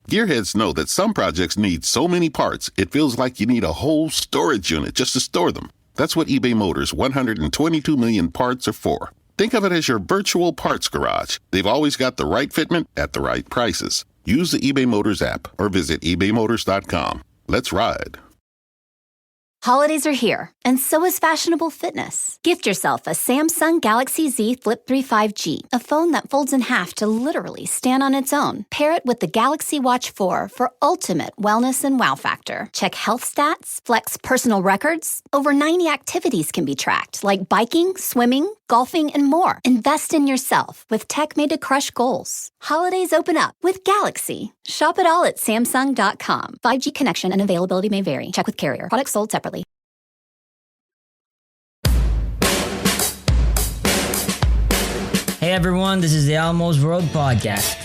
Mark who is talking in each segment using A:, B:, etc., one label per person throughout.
A: Gearheads know that some projects need so many parts, it feels like you need a whole storage unit just to store them. That's what eBay Motors' 122 million parts are for. Think of it as your virtual parts garage. They've always got the right fitment at the right prices. Use the eBay Motors app or visit ebaymotors.com. Let's ride.
B: Holidays are here, and so is fashionable fitness. Gift yourself a Samsung Galaxy Z Flip 3 5G, a phone that folds in half to literally stand on its own. Pair it with the Galaxy Watch 4 for ultimate wellness and wow factor. Check health stats, flex personal records. Over 90 activities can be tracked, like biking, swimming, golfing, and more. Invest in yourself with tech made to crush goals. Holidays open up with Galaxy. Shop it all at Samsung.com. 5G connection and availability may vary. Check with carrier. Products sold separately.
C: Hey everyone, this is the Almost World Podcast.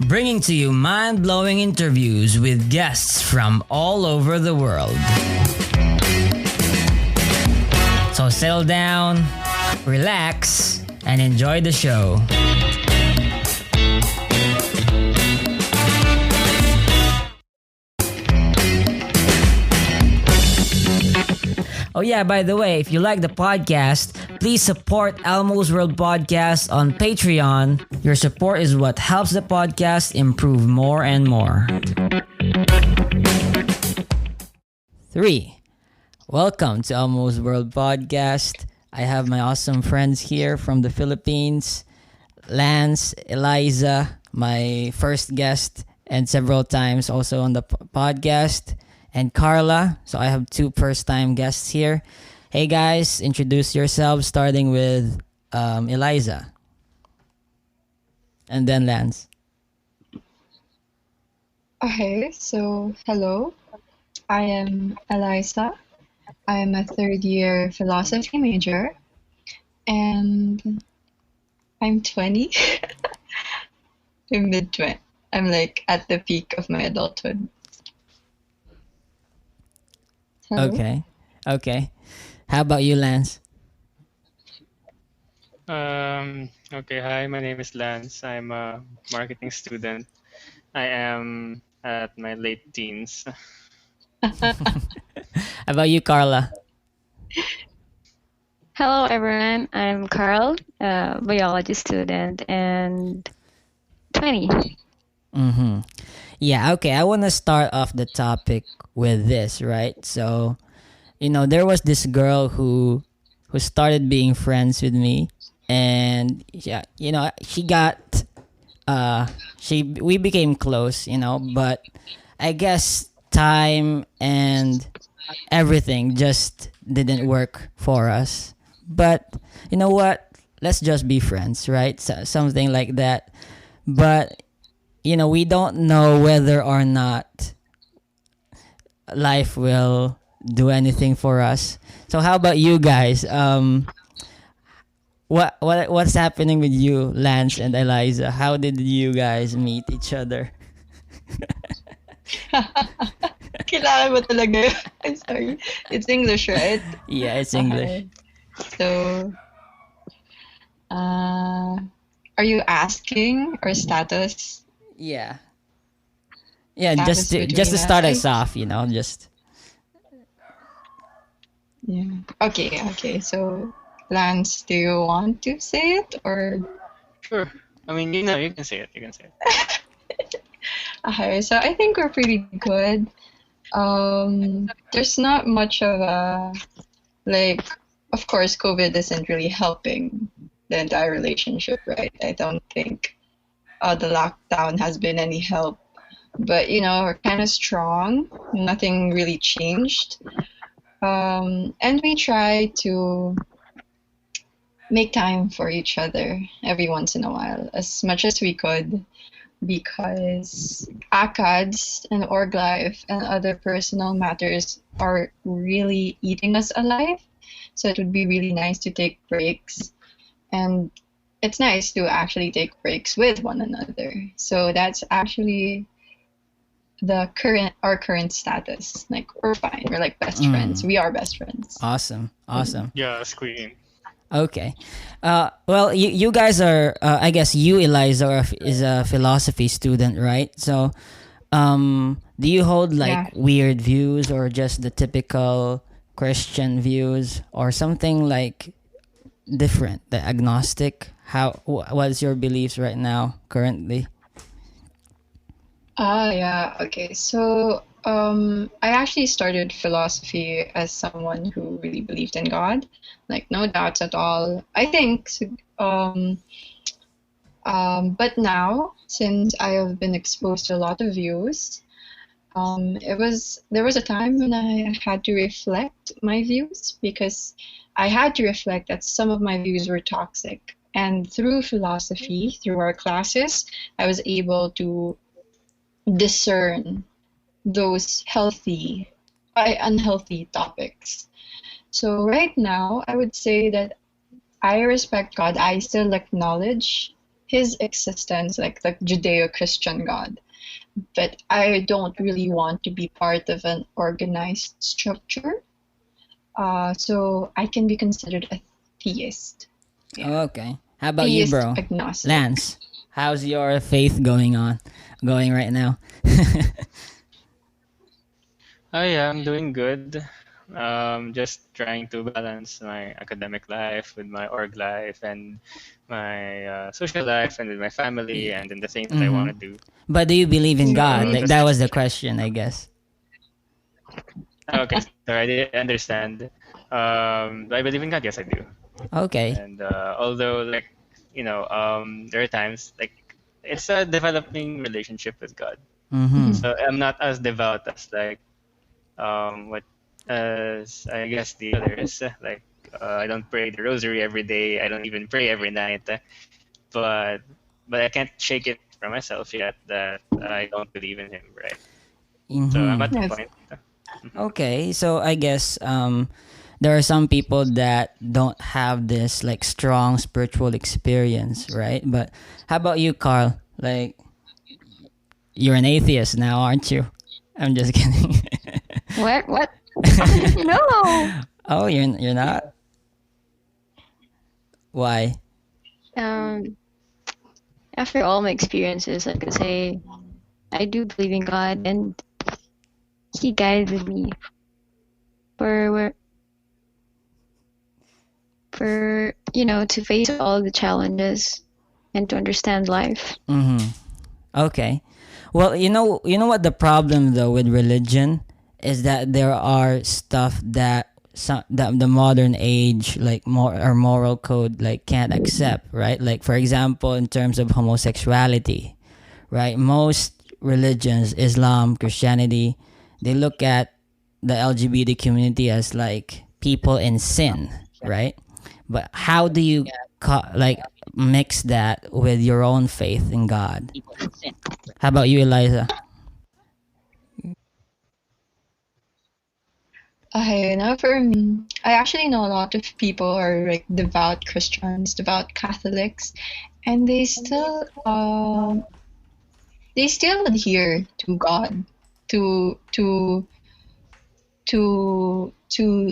C: Bringing to you mind-blowing interviews with guests from all over the world. So settle down, relax, and enjoy the show. Oh yeah, by the way, if you like the podcast, please support Elmo's World Podcast on Patreon. Your support is what helps the podcast improve more and more. 3. Welcome to Elmo's World Podcast. I have my awesome friends here from the Philippines. Lance, Eliza, my first guest, and several times also on the podcast. And Karla. So I have 2 first-time guests here. Hey guys, introduce yourselves, starting with Eliza. And then Lance.
D: Okay, so hello. I am Eliza. I am a third-year philosophy major. And I'm 20. I'm mid-20. I'm like at the peak of my adulthood. Hello?
C: Okay. How about you, Lance?
E: Okay, hi, my name is Lance. I'm a marketing student. I am at my late teens.
C: How about you, Karla?
F: Hello, everyone. I'm Karl, a biology student, and 20.
C: Mm-hmm. Yeah, okay. I want to start off the topic with this, right? So, there was this girl who started being friends with me, and yeah, she got we became close, but I guess time and everything just didn't work for us. But you know what? Let's just be friends, right? So, something like that. But we don't know whether or not life will do anything for us. So how about you guys? What's happening with you, Lance and Eliza? How did you guys meet each other?
D: Kailangan mo talaga. I'm sorry. It's English, right?
C: Yeah, it's English.
D: So, are you asking or status?
C: Yeah,
D: That
C: just
D: was
C: to
D: between
C: start
D: us.
C: us off, just
D: Yeah. Okay. So, Lance, do you want to say it or?
E: Sure. I mean, you can say it. You can say it.
D: Okay, so I think we're pretty good. There's not much of a of course, COVID isn't really helping the entire relationship, right? I don't think the lockdown has been any help, but we're kind of strong. Nothing really changed, and we try to make time for each other every once in a while, as much as we could, because ACADS and org life and other personal matters are really eating us alive. So it would be really nice to take breaks, and it's nice to actually take breaks with one another. So that's actually our current status. Like, we're fine. We're like best friends. We are best friends.
C: awesome.
E: Yeah, queen.
C: Okay. Well, you guys are. I guess you, Eliza, is a philosophy student, right? So, do you hold like
D: Yeah.
C: weird views or just the typical Christian views or something like different, the agnostic? What's your beliefs right now, currently?
D: Yeah. Okay. So, I actually started philosophy as someone who really believed in God, like no doubts at all. I think, um, but now, since I have been exposed to a lot of views, there was a time when I had to reflect my views because I had to reflect that some of my views were toxic. And through philosophy, through our classes, I was able to discern those healthy by unhealthy topics. So right now, I would say that I respect God. I still acknowledge his existence, like the Judeo-Christian God. But I don't really want to be part of an organized structure. So I can be considered a theist. Yeah.
C: Okay. How about you,
D: Theist
C: bro?
D: agnostic.
C: Lance, how's your faith going right now?
E: Oh yeah, I'm doing good. Just trying to balance my academic life with my org life and my social life and with my family and then the things that I want
C: Mm-hmm.
E: to do.
C: But do you believe in God?
E: So
D: Mm.
C: Like
E: just
C: that was the question, I guess.
E: okay. So I didn't understand. Do I believe in God? Yes, I do.
C: Okay.
E: And although there are times like it's a developing relationship with God.
C: Mm-hmm.
E: So I'm not as devout as what as I guess the others. Like I don't pray the rosary every day. I don't even pray every night. But I can't shake it from myself yet that I don't believe in Him, right? So I'm
C: Mm-hmm.
E: at the
D: Yes.
E: point. Mhm.
C: Okay, so I guess there are some people that don't have this like strong spiritual experience, right? But how about you, Carl? Like you're an atheist now, aren't you? I'm just kidding.
F: What? What? No.
C: Oh, you're not? Why?
F: Um, After all my experiences, I could say I do believe in God, and He guided me for to face all the challenges and to understand life.
C: Mm-hmm. Okay. Well, you know what the problem though with religion is that there are stuff that that the modern age like more or moral code like can't accept, right? Like for example, in terms of homosexuality, right? Most religions, Islam, Christianity, they look at the LGBT community as like people in sin, right? But how do you like mix that with your own faith in God? How about you, Eliza?
D: I know for me, I actually know a lot of people are like devout Christians, devout Catholics, and they still adhere to God, to to to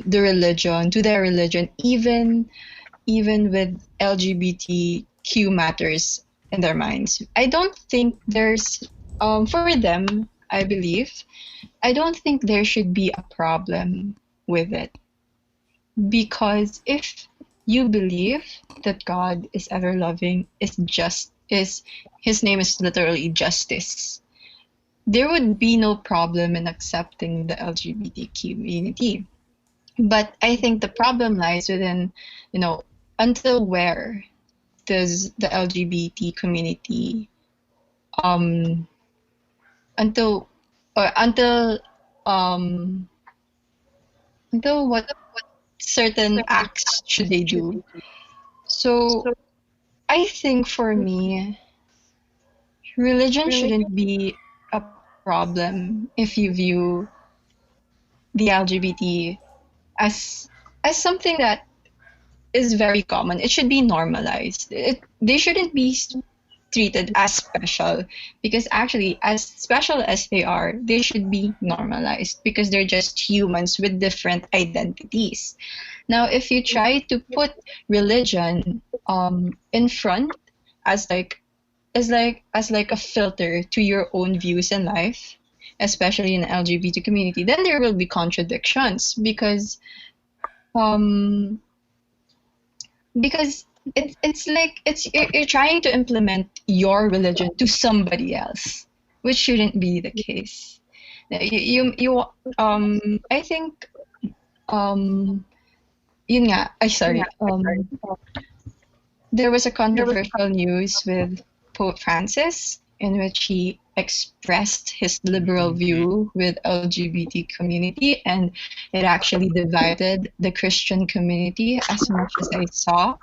D: the religion, to their religion, even with LGBTQ matters in their minds. I don't think there's for them, I believe, I don't think there should be a problem with it because if you believe that God is ever loving, is his name is literally justice. There would be no problem in accepting the LGBT community. But I think the problem lies within, you know, until where does the LGBT community um until or um until what certain acts should they do? So I think for me, religion shouldn't be a problem if you view the LGBT as as something that is very common. It should be normalized. They shouldn't be treated as special because actually, as special as they should be normalized because they're just humans with different identities. Now, if you try to put religion in front as like a filter to your own views in life, especially in the LGBT community, then there will be contradictions um because it's like you're trying to implement your religion to somebody else, which shouldn't be the case. I think um yun nga, ay sorry, there was a controversial news with Pope Francis in which he expressed his liberal view with LGBT community, and it actually divided the Christian community as much as I saw.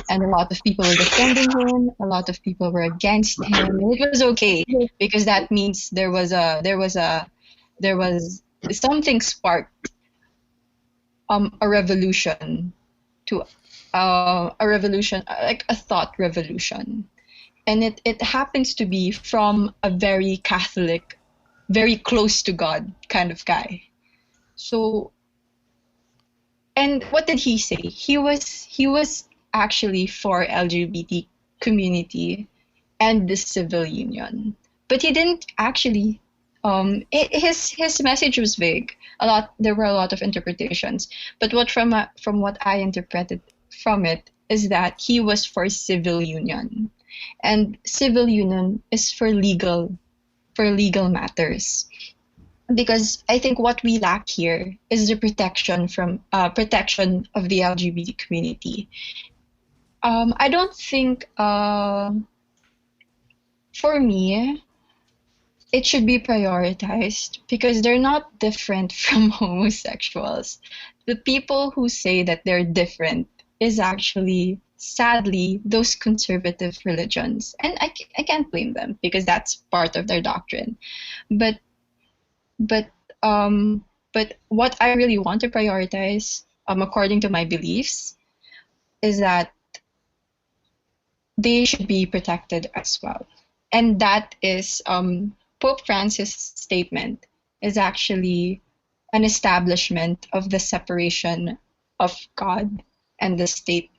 D: And a lot of people were defending him, a lot of people were against him. And it was okay because that means there was something sparked a revolution to a revolution, like a thought revolution. And it happens to be from a very Catholic, very close to God kind of guy. So, and what did he say? He was actually for LGBT community and the civil union, but he didn't actually. His message was vague. There were a lot of interpretations, but from what I interpreted from it is that he was for civil union, and civil union is for legal matters. Because I think what we lack here is the protection of the LGBT community. I don't think for me it should be prioritized because they're not different from homosexuals. The people who say that they're different is actually, sadly, those conservative religions. And I can't blame them because that's part of their doctrine. But but but what I really want to prioritize, according to my beliefs, is that they should be protected as well. And that is Pope Francis' statement is actually an establishment of the separation of God and the state.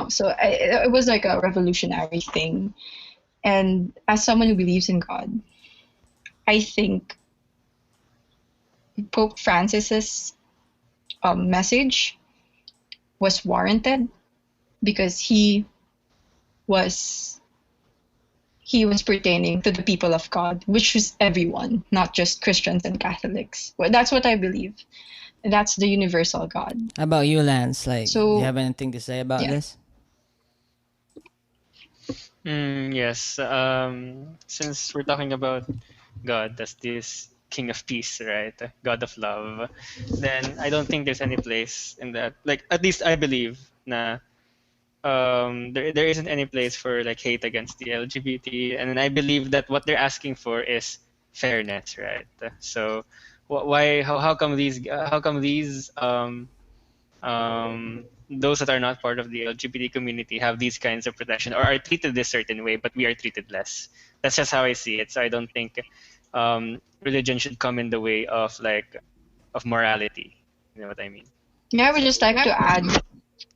D: So it was like a revolutionary thing. And as someone who believes in God, I think Pope Francis's message was warranted because he was pertaining to the people of God, which was everyone, not just Christians and Catholics. Well, that's what I believe. That's the universal God.
C: How about you, Lance? Like, do
D: So
C: you have anything to say about
D: yeah.
C: this?
E: Yes. Since we're talking about God as this King of Peace, right? God of Love, then I don't think there's any place in that. Like, at least I believe na there isn't any place for like hate against the LGBT, and I believe that what they're asking for is fairness, right? So, why? How come these those that are not part of the LGBT community have these kinds of protection or are treated this certain way, but we are treated less? That's just how I see it. So I don't think religion should come in the way of morality. You know what I mean?
D: Yeah, I would just like to add,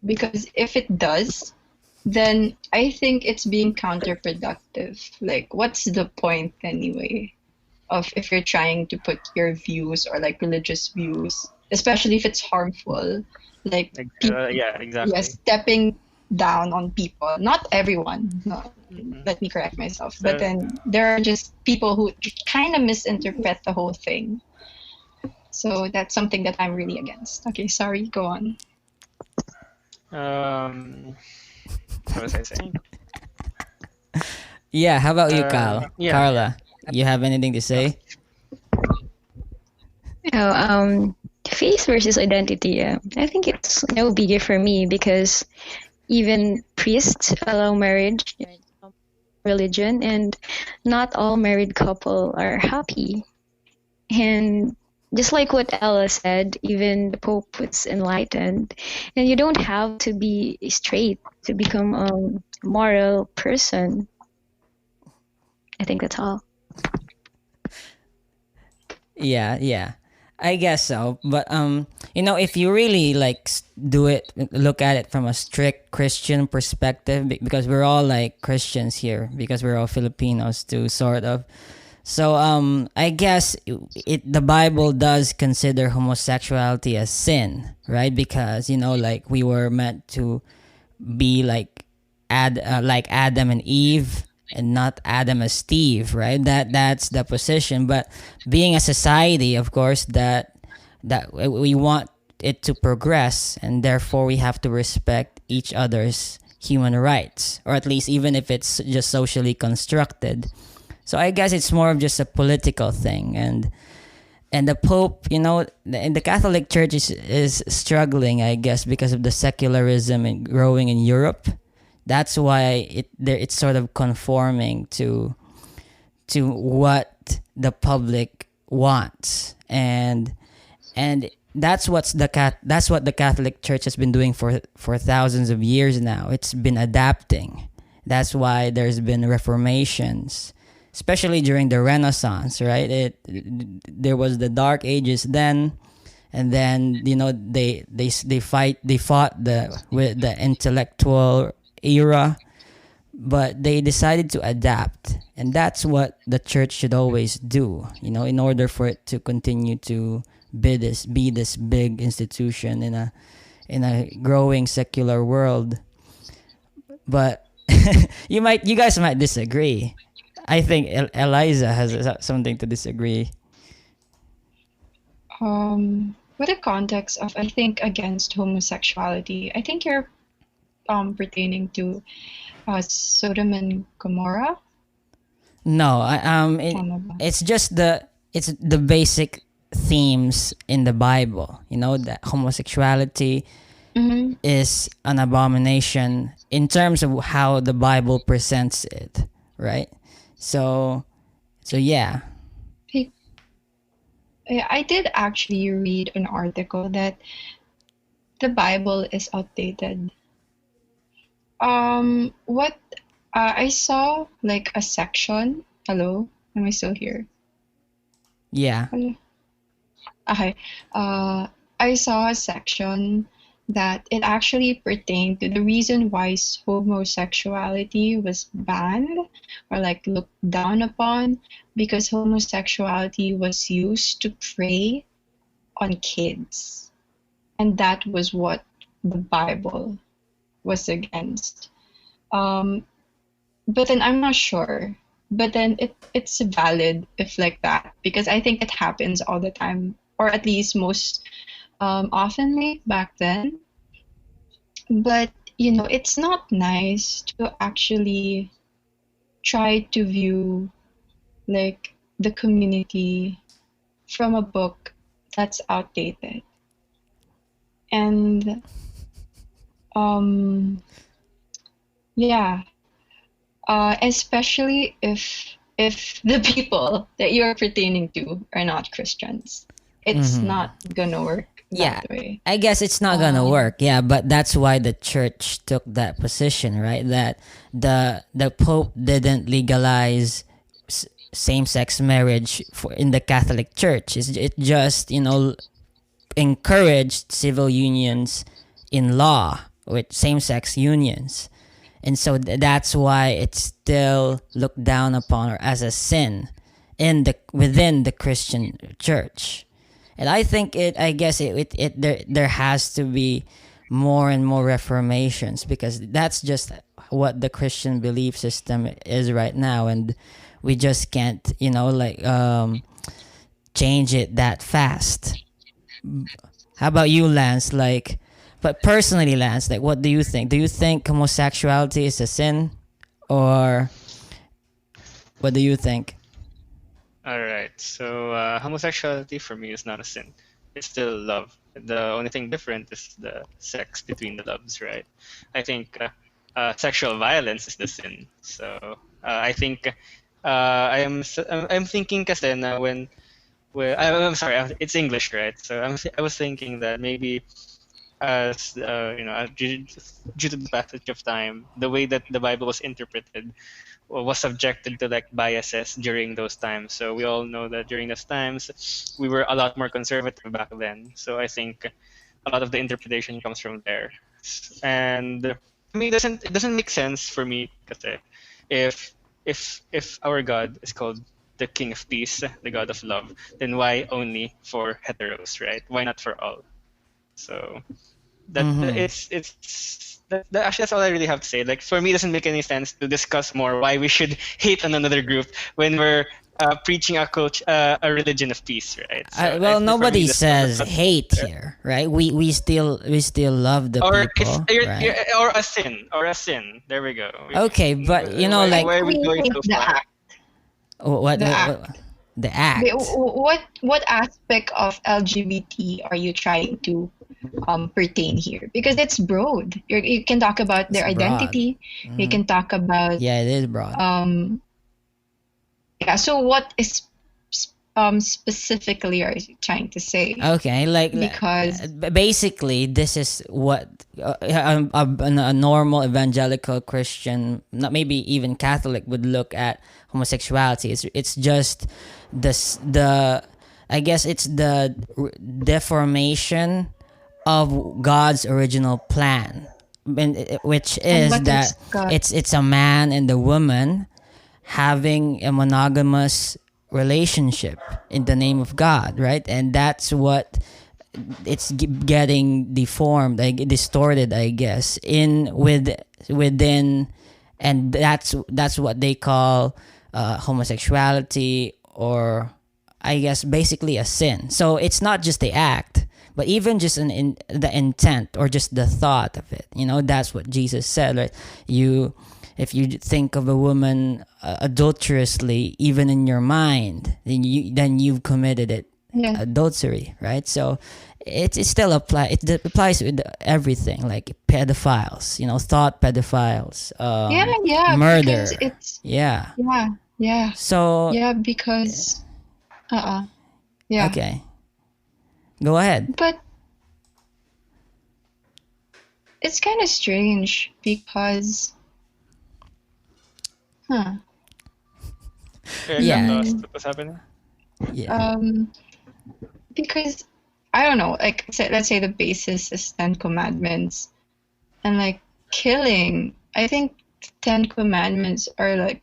D: because if it does, then I think it's being counterproductive. Like, what's the point anyway of if you're trying to put your views or like religious views, especially if it's harmful, like
E: Yeah, exactly.
D: yes, stepping down on people. Not everyone. No, let me correct myself. But then there are just people who kind of misinterpret the whole thing. So that's something that I'm really against. Okay, sorry, go on.
E: What was I saying?
C: Yeah, how about you,
E: Yeah.
C: Karla? You have anything to say?
F: Faith versus identity. I think it's no biggie for me because even priests allow marriage in religion, and not all married couple are happy. And just like what Ella said, even the Pope was enlightened, and you don't have to be straight to become a moral person. I think that's all.
C: Yeah. I guess so, but if you really like do it, look at it from a strict Christian perspective, because we're all like Christians here, because we're all Filipinos too, sort of. So I guess the Bible does consider homosexuality as sin, right? Because like we were meant to be like Adam and Eve, and not Adam as Steve, right? That's the position. But being a society, of course, that we want it to progress, and therefore we have to respect each other's human rights, or at least even if it's just socially constructed. So I guess it's more of just a political thing, and the Pope, and the Catholic Church is struggling, I guess, because of the secularism and growing in Europe. That's why it's sort of conforming to what the public wants, and that's what the Catholic Church has been doing for thousands of years now. It's been adapting. That's why there's been reformations, especially during the Renaissance, right? There was the Dark Ages then, and then they fought with the intellectual era, but they decided to adapt, and that's what the church should always do. In order for it to continue to be this big institution in a growing secular world. But you guys might disagree. I think Eliza has something to disagree.
D: With the context of, I think, against homosexuality, I think you're pertaining to Sodom and Gomorrah.
C: No,
D: Tama ba?
C: it's the basic themes in the Bible. That homosexuality
D: Mm-hmm.
C: is an abomination in terms of how the Bible presents it, right? So yeah.
D: Hey, I did actually read an article that the Bible is outdated. What I saw like a section. Hello, am I still here?
C: Yeah.
D: Hello. Okay. I saw a section that it actually pertained to the reason why homosexuality was banned or like looked down upon, because homosexuality was used to prey on kids, and that was what the Bible was against. But then I'm not sure. But then it's valid if like that, because I think it happens all the time, or at least most oftenly back then. But it's not nice to actually try to view like the community from a book that's outdated. And yeah, especially if the people that you're pertaining to are not Christians, it's not gonna work
C: Yeah,
D: that way.
C: I guess it's not gonna work. Yeah, but that's why the church took that position, right? That the Pope didn't legalize same-sex marriage in the Catholic Church. It just encouraged civil unions in law with same-sex unions, and so that's why it's still looked down upon or as a sin within the Christian Church. And I think there has to be more and more reformations, because that's just what the Christian belief system is right now, and we just can't change it that fast. How about you, Lance? But personally, Lance, what do you think? Do you think homosexuality is a sin, or what do you think?
E: All right. So homosexuality for me is not a sin. It's still love. The only thing different is the sex between the loves, right? I think sexual violence is the sin. So I think I'm thinking kasi na I'm sorry, it's English, right? So I was thinking that maybe as due to the passage of time, the way that the Bible was interpreted was subjected to like biases during those times. So we all know that during those times, we were a lot more conservative back then. So I think a lot of the interpretation comes from there. And to me, it doesn't make sense for me because if if our God is called the King of Peace, the God of Love, then why only for heteros, right? Why not for all? So actually that's all I really have to say. Like for me, it doesn't make any sense to discuss more why we should hate on another group when we're preaching a religion of peace, right? So
C: Well,
E: for me,
C: nobody
E: that's
C: says
E: not
C: hate here, right? We still love the
E: or it's
C: people, right?
E: or a sin or a sin. There we go.
C: Okay, but
E: Why,
C: like
E: why are we
D: We
E: going
D: hate
E: so
D: the
E: far?
D: act.
C: what,
D: The
C: what,
D: act.
C: the act.
D: What aspect of LGBT are you trying to pertain here? Because it's broad. You can talk about
C: It's
D: their
C: broad.
D: identity. You can talk about
C: Yeah, it is broad.
D: yeah. So what is specifically are you trying to say?
C: Okay,
D: Because
C: basically, this is what a normal evangelical Christian, not maybe even Catholic, would look at homosexuality. It's just the I guess it's the deformation of God's original plan, which
D: and
C: is
D: what
C: that
D: is God?
C: it's a man and a woman having a monogamous relationship in the name of God, right? And that's what it's getting deformed, like distorted, I guess, within, and that's what they call homosexuality, or I guess basically a sin. So it's not just the act, but even just the intent or just the thought of it. That's what Jesus said, right? If you think of a woman adulterously, even in your mind, then you've committed it,
D: Yeah.
C: adultery, right? So it still applies with everything, like pedophiles, thought pedophiles,
D: Yeah,
C: murder,
D: because it's
C: yeah.
D: yeah.
C: So
D: Yeah, because yeah.
C: okay, go ahead.
D: But it's kind of strange because
E: I
C: Yeah.
E: got lost. What's happening?
C: Yeah.
D: because I don't know, like let's say the basis is Ten Commandments, and like killing. I think Ten Commandments are like,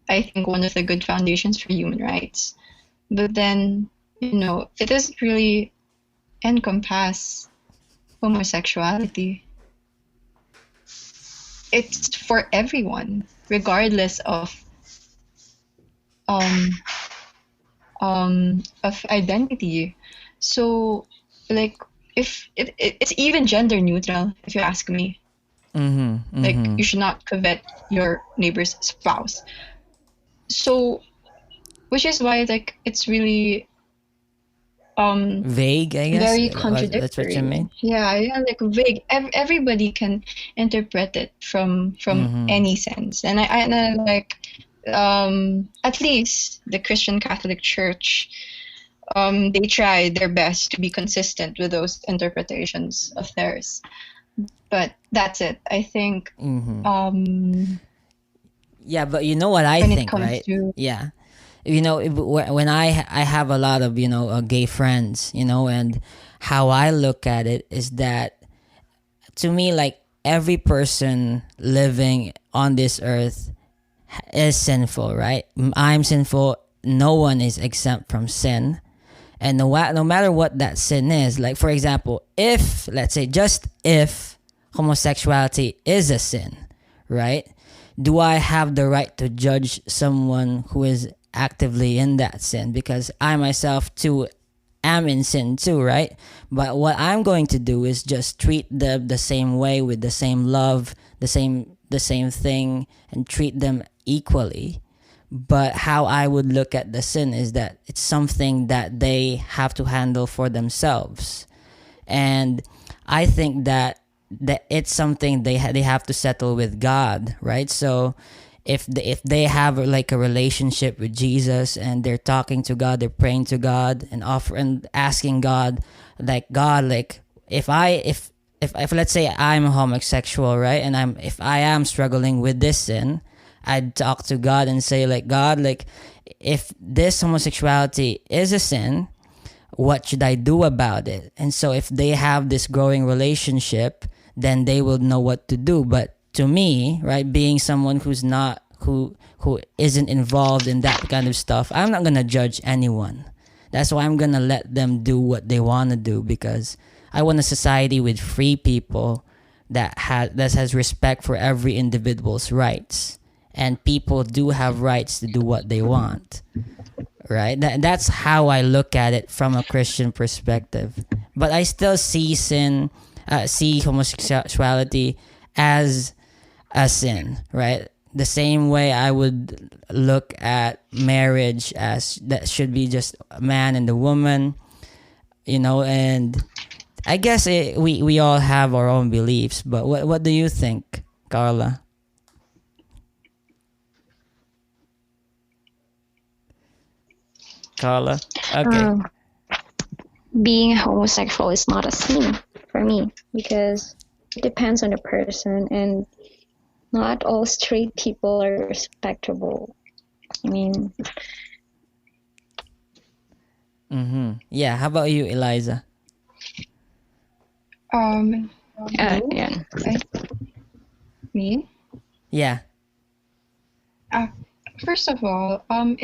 D: I think, one of the good foundations for human rights. But then, it doesn't really encompass homosexuality. It's for everyone, regardless um of identity. So like, if it's even gender neutral, if you ask me. Like, you should not covet your neighbor's spouse. So, which is why like it's really
C: Vague, I guess.
D: very
C: That's what you
D: contradictory.
C: mean.
D: Yeah, like vague. Everybody can interpret it from any sense, and I like at least the Christian Catholic Church, they try their best to be consistent with those interpretations of theirs. But that's it. I think
C: Yeah, but you know what I
D: when it
C: think,
D: comes
C: right?
D: to
C: Yeah. When I have a lot of gay friends, and how I look at it is that, to me, like, every person living on this earth is sinful, right? I'm sinful. No one is exempt from sin, and no matter what that sin is. Like, for example, if, let's say, just if homosexuality is a sin, right? Do I have the right to judge someone who is actively in that sin? Because I myself too am in sin too, right? But what I'm going to do is just treat them the same way, with the same love, the same thing, and treat them equally. But how I would look at the sin is that it's something that they have to handle for themselves. And I think that it's something they have to settle with God, right? So if they have like a relationship with Jesus, and they're talking to God, they're praying to God, and asking God, like, God, like, if if let's say I'm a homosexual, right, and if I am struggling with this sin, I'd talk to God and say like, God, like, if this homosexuality is a sin, what should I do about it? And so if they have this growing relationship, then they will know what to do. But to me, right, being someone who's not who isn't involved in that kind of stuff, I'm not gonna judge anyone. That's why I'm gonna let them do what they wanna do, because I want a society with free people that has respect for every individual's rights. And people do have rights to do what they want, right? That's how I look at it from a Christian perspective. But I still see homosexuality as a sin, right? The same way I would look at marriage as that should be just a man and a woman, and I guess we all have our own beliefs. But what do you think, Karla? Karla? Okay.
F: Being homosexual is not a sin for me because it depends on the person, and not all straight people are respectable. I mean,
C: Yeah, how about you, Eliza?
D: Um,
F: yeah.
D: me.
C: Yeah.
D: First of all, I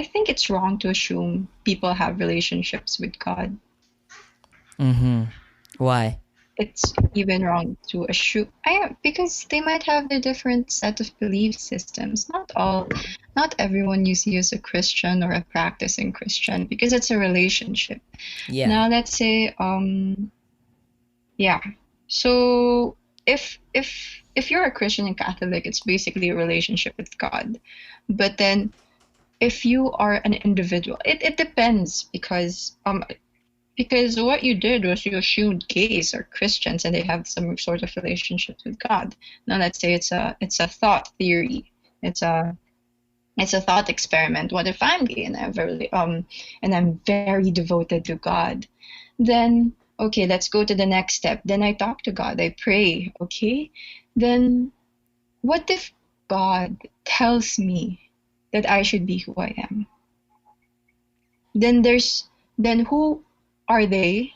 D: think it's wrong to assume people have relationships with God.
C: Why?
D: It's even wrong to assume because they might have their different set of belief systems. Not everyone you see is a Christian or a practicing Christian because it's a relationship.
C: Yeah.
D: Now let's say yeah. So if you're a Christian and Catholic, it's basically a relationship with God. But then if you are an individual, it depends because what you did was you assumed gays are Christians and they have some sort of relationship with God. Now let's say it's a thought theory. It's a thought experiment. What if I'm gay and I'm very devoted to God? Then okay, let's go to the next step. Then I talk to God. I pray. Okay. Then what if God tells me that I should be who I am? Then who are they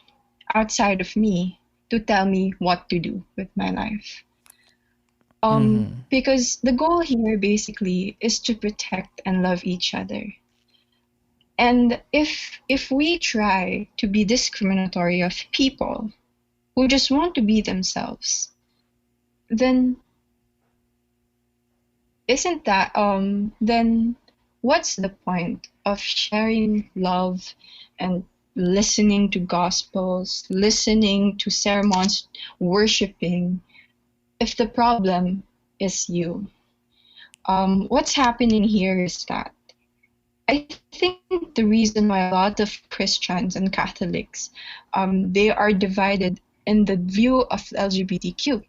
D: outside of me to tell me what to do with my life? Because the goal here basically is to protect and love each other. And if we try to be discriminatory of people who just want to be themselves, then isn't that then what's the point of sharing love and listening to gospels, listening to sermons, worshiping, if the problem is you? What's happening here is that I think the reason why a lot of Christians and Catholics they are divided in the view of LGBTQ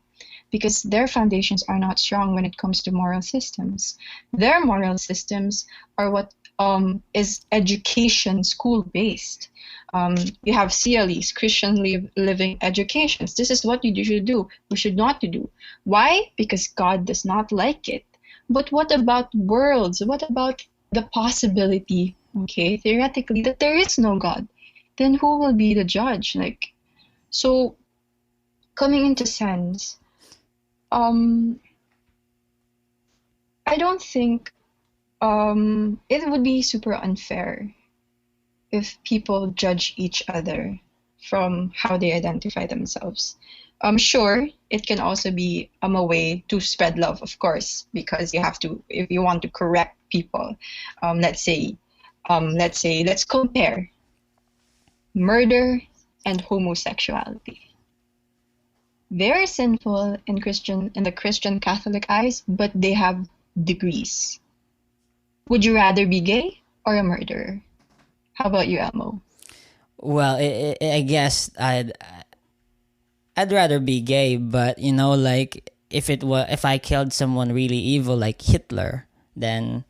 D: because their foundations are not strong when it comes to moral systems. Their moral systems are what is education school based. You have CLEs, Christian living educations. This is what you should do. We should not to do. Why? Because God does not like it. But what about worlds? What about the possibility, okay, theoretically, that there is no God? Then who will be the judge? So coming into sense, I don't think it would be super unfair if people judge each other from how they identify themselves. Sure, it can also be a way to spread love, of course, because you have to, if you want to correct people, let's compare murder and homosexuality. They're sinful in the Christian Catholic eyes, but they have degrees. Would you rather be gay or a murderer? How about you, Elmo?
C: Well, I guess I'd rather be gay, but like if I killed someone really evil like Hitler, then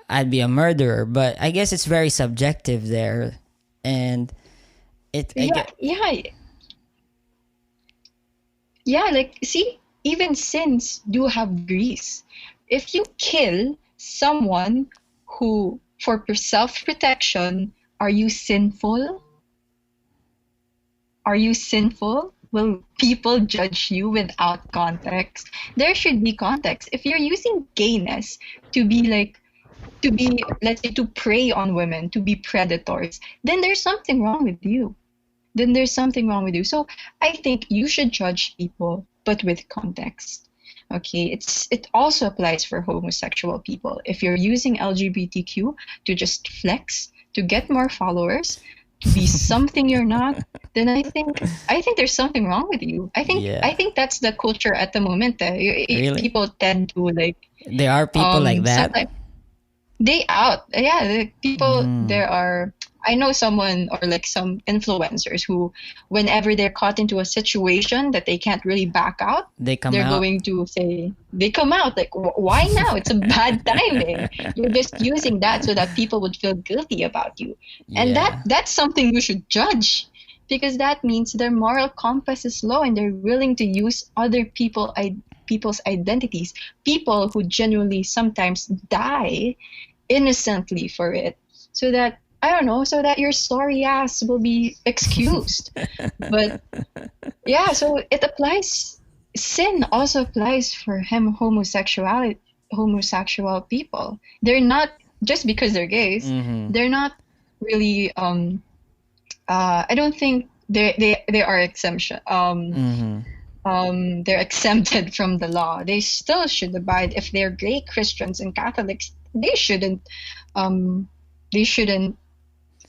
C: I'd be a murderer. But I guess it's very subjective there, and I
D: Yeah, Yeah, like, see, even sins do have degrees. If you kill someone who, for self-protection, are you sinful? Are you sinful? Will people judge you without context? There should be context. If you're using gayness to be like, to be, let's say, to prey on women, to be predators, then there's something wrong with you. Then there's something wrong with you. So I think you should judge people, but with context. Okay, it also applies for homosexual people. If you're using LGBTQ to just flex, to get more followers, to be something you're not, then I think there's something wrong with you. I
C: Yeah.
D: think that's the culture at the moment.
C: Really?
D: People tend to like
C: There are people like that?
D: sometimes they out. Yeah, the people
C: Mm.
D: there are. I know someone or like some influencers who, whenever they're caught into a situation that they can't really back out,
C: They come
D: they're
C: out.
D: going to say they come out like, Why now? It's a bad timing. You're just using that so that people would feel guilty about you, and
C: Yeah.
D: that's something you should judge, because that means their moral compass is low and they're willing to use other people's identities, people who genuinely sometimes die innocently for it, so that, I don't know, so that your sorry ass will be excused. But yeah, so it applies. Sin also applies for homosexual people. They're not, just because they're gays,
C: Mm-hmm.
D: they're not really. I don't think they are exemption.
C: Mm-hmm.
D: They're exempted from the law. They still should abide. If they're gay Christians and Catholics, um, they shouldn't,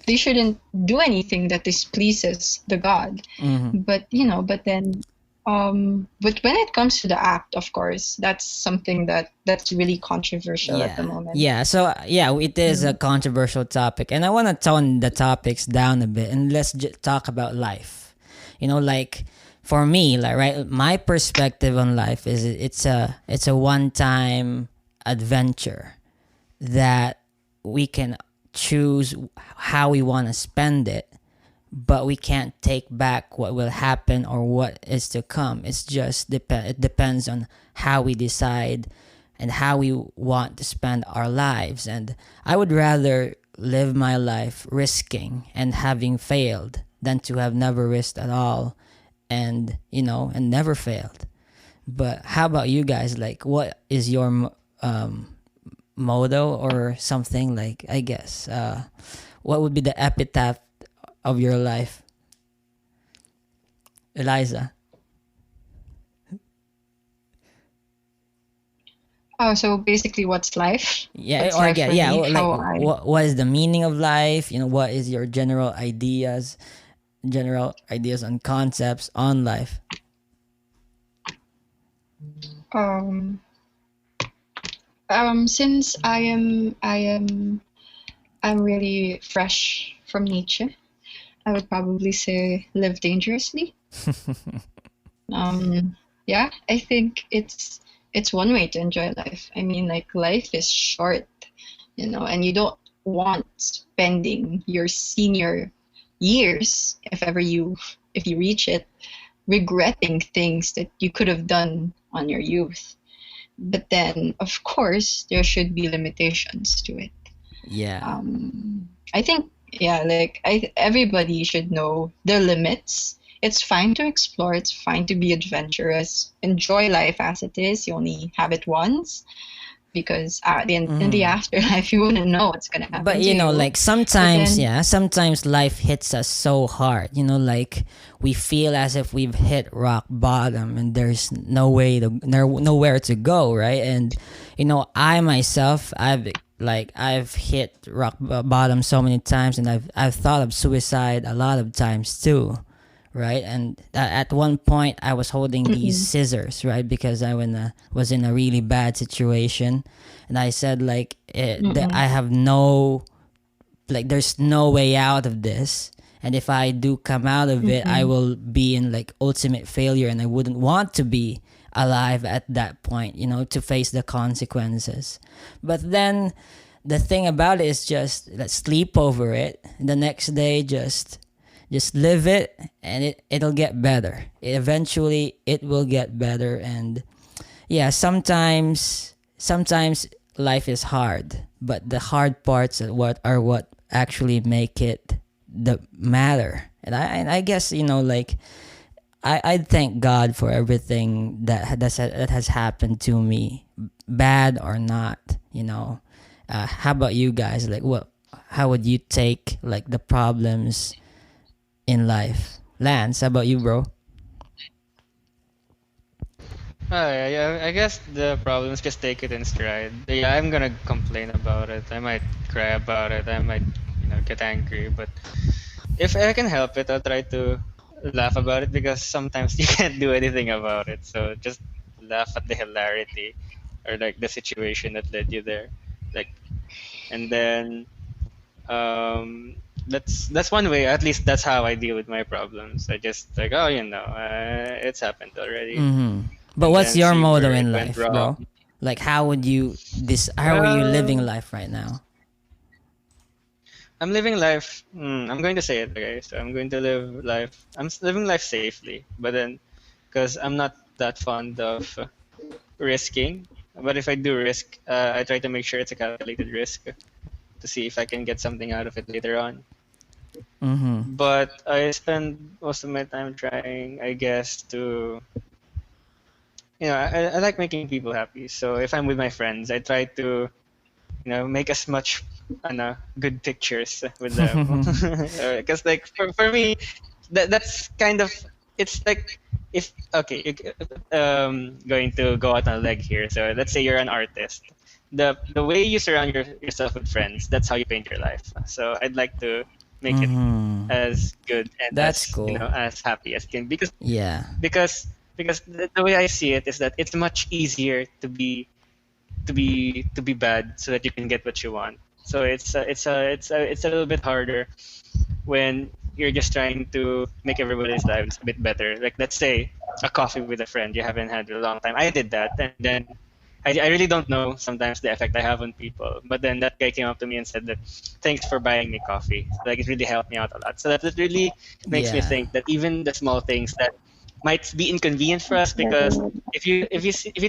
D: they shouldn't do anything that displeases the God.
C: Mm-hmm.
D: But but then, but when it comes to the act, of course, that's something that's really controversial at the
C: Yeah.
D: moment.
C: Yeah. So yeah, it is a controversial topic, and I want to tone the topics down a bit, and let's talk about life. Like for me, like right, my perspective on life is it's a one time adventure that we can choose how we want to spend it, but we can't take back what will happen or what is to come. It's just it depends on how we decide and how we want to spend our lives. And I would rather live my life risking and having failed than to have never risked at all and and never failed. But how about you guys? Like, what is your motto or something, like, I guess, what would be the epitaph of your life, Eliza?
D: Oh, so basically, what's life?
C: Yeah,
D: What's
C: or
D: life
C: yeah,
D: for
C: yeah,
D: me?
C: like
D: How I
C: what is the meaning of life? What is your general ideas and concepts on life?
D: um since I'm really fresh from Nietzsche, I would probably say live dangerously. Yeah, I think it's one way to enjoy life. I mean, like, life is short, and you don't want spending your senior years, if you reach it, regretting things that you could have done on your youth. But then, of course, there should be limitations to it.
C: Yeah.
D: I think, yeah, like, everybody should know their limits. It's fine to explore. It's fine to be adventurous. Enjoy life as it is. You only have it once, because in the afterlife, you wouldn't know what's gonna
C: But
D: happen to you.
C: like
D: But
C: sometimes,
D: then,
C: yeah, sometimes life hits us so hard. Like we feel as if we've hit rock bottom and there's nowhere to go, right? And I myself, I've hit bottom so many times, and I've thought of suicide a lot of times too, right? And at one point, I was holding these scissors, right, because was in a really bad situation, and I said, like, that I have no, like, there's no way out of this, and if I do come out of it, I will be in like ultimate failure, and I wouldn't want to be alive at that point, to face the consequences. But then the thing about it is just, let's sleep over it. The next day, just Just live it, and it'll get better. Eventually it will get better. And yeah, sometimes life is hard, but the hard parts are what actually make it the matter. And I guess, like, I thank God for everything that has happened to me, bad or not. How about you guys? Like, what? How would you take like the problems in life? Lance, how about you, bro?
E: I guess the problem is just take it in stride. Yeah, I'm gonna complain about it. I might cry about it. I might, get angry. But if I can help it, I'll try to laugh about it because sometimes you can't do anything about it. So just laugh at the hilarity or like the situation that led you there. Like, and then that's one way. At least that's how I deal with my problems. I just like, oh, it's happened already,
C: But
E: and
C: what's
E: then
C: your
E: see
C: motto
E: where it
C: in
E: went
C: life, bro?
E: wrong.
C: Like, how are you living
E: Well,
C: life right now?
E: I'm living life. I'm going to say it, okay? So I'm going to live life. Living life safely, but then because I'm not that fond of risking. But if I do risk, I try to make sure it's a calculated risk to see if I can get something out of it later on.
C: Mm-hmm.
E: But I spend most of my time trying, I guess, to I like making people happy. So if I'm with my friends, I try to make as much good pictures with them. Because like for me, that's kind of it's like if okay, going to go out on a leg here. So let's say you're an artist. The way you surround yourself with friends, that's how you paint your life. So I'd like to make it
C: Mm-hmm.
E: as good and
C: That's
E: as
C: cool.
E: as happy as can
C: Yeah.
E: because the way I see it is that it's much easier to be bad so that you can get what you want. So it's a little bit harder when you're just trying to make everybody's lives a bit better. Like let's say a coffee with a friend you haven't had in a long time. I did that, and then I really don't know sometimes the effect I have on people. But then that guy came up to me and said that thanks for buying me coffee. Like it really helped me out a lot. So that really makes me
C: Yeah.
E: think that even the small things that might be inconvenient for us because if you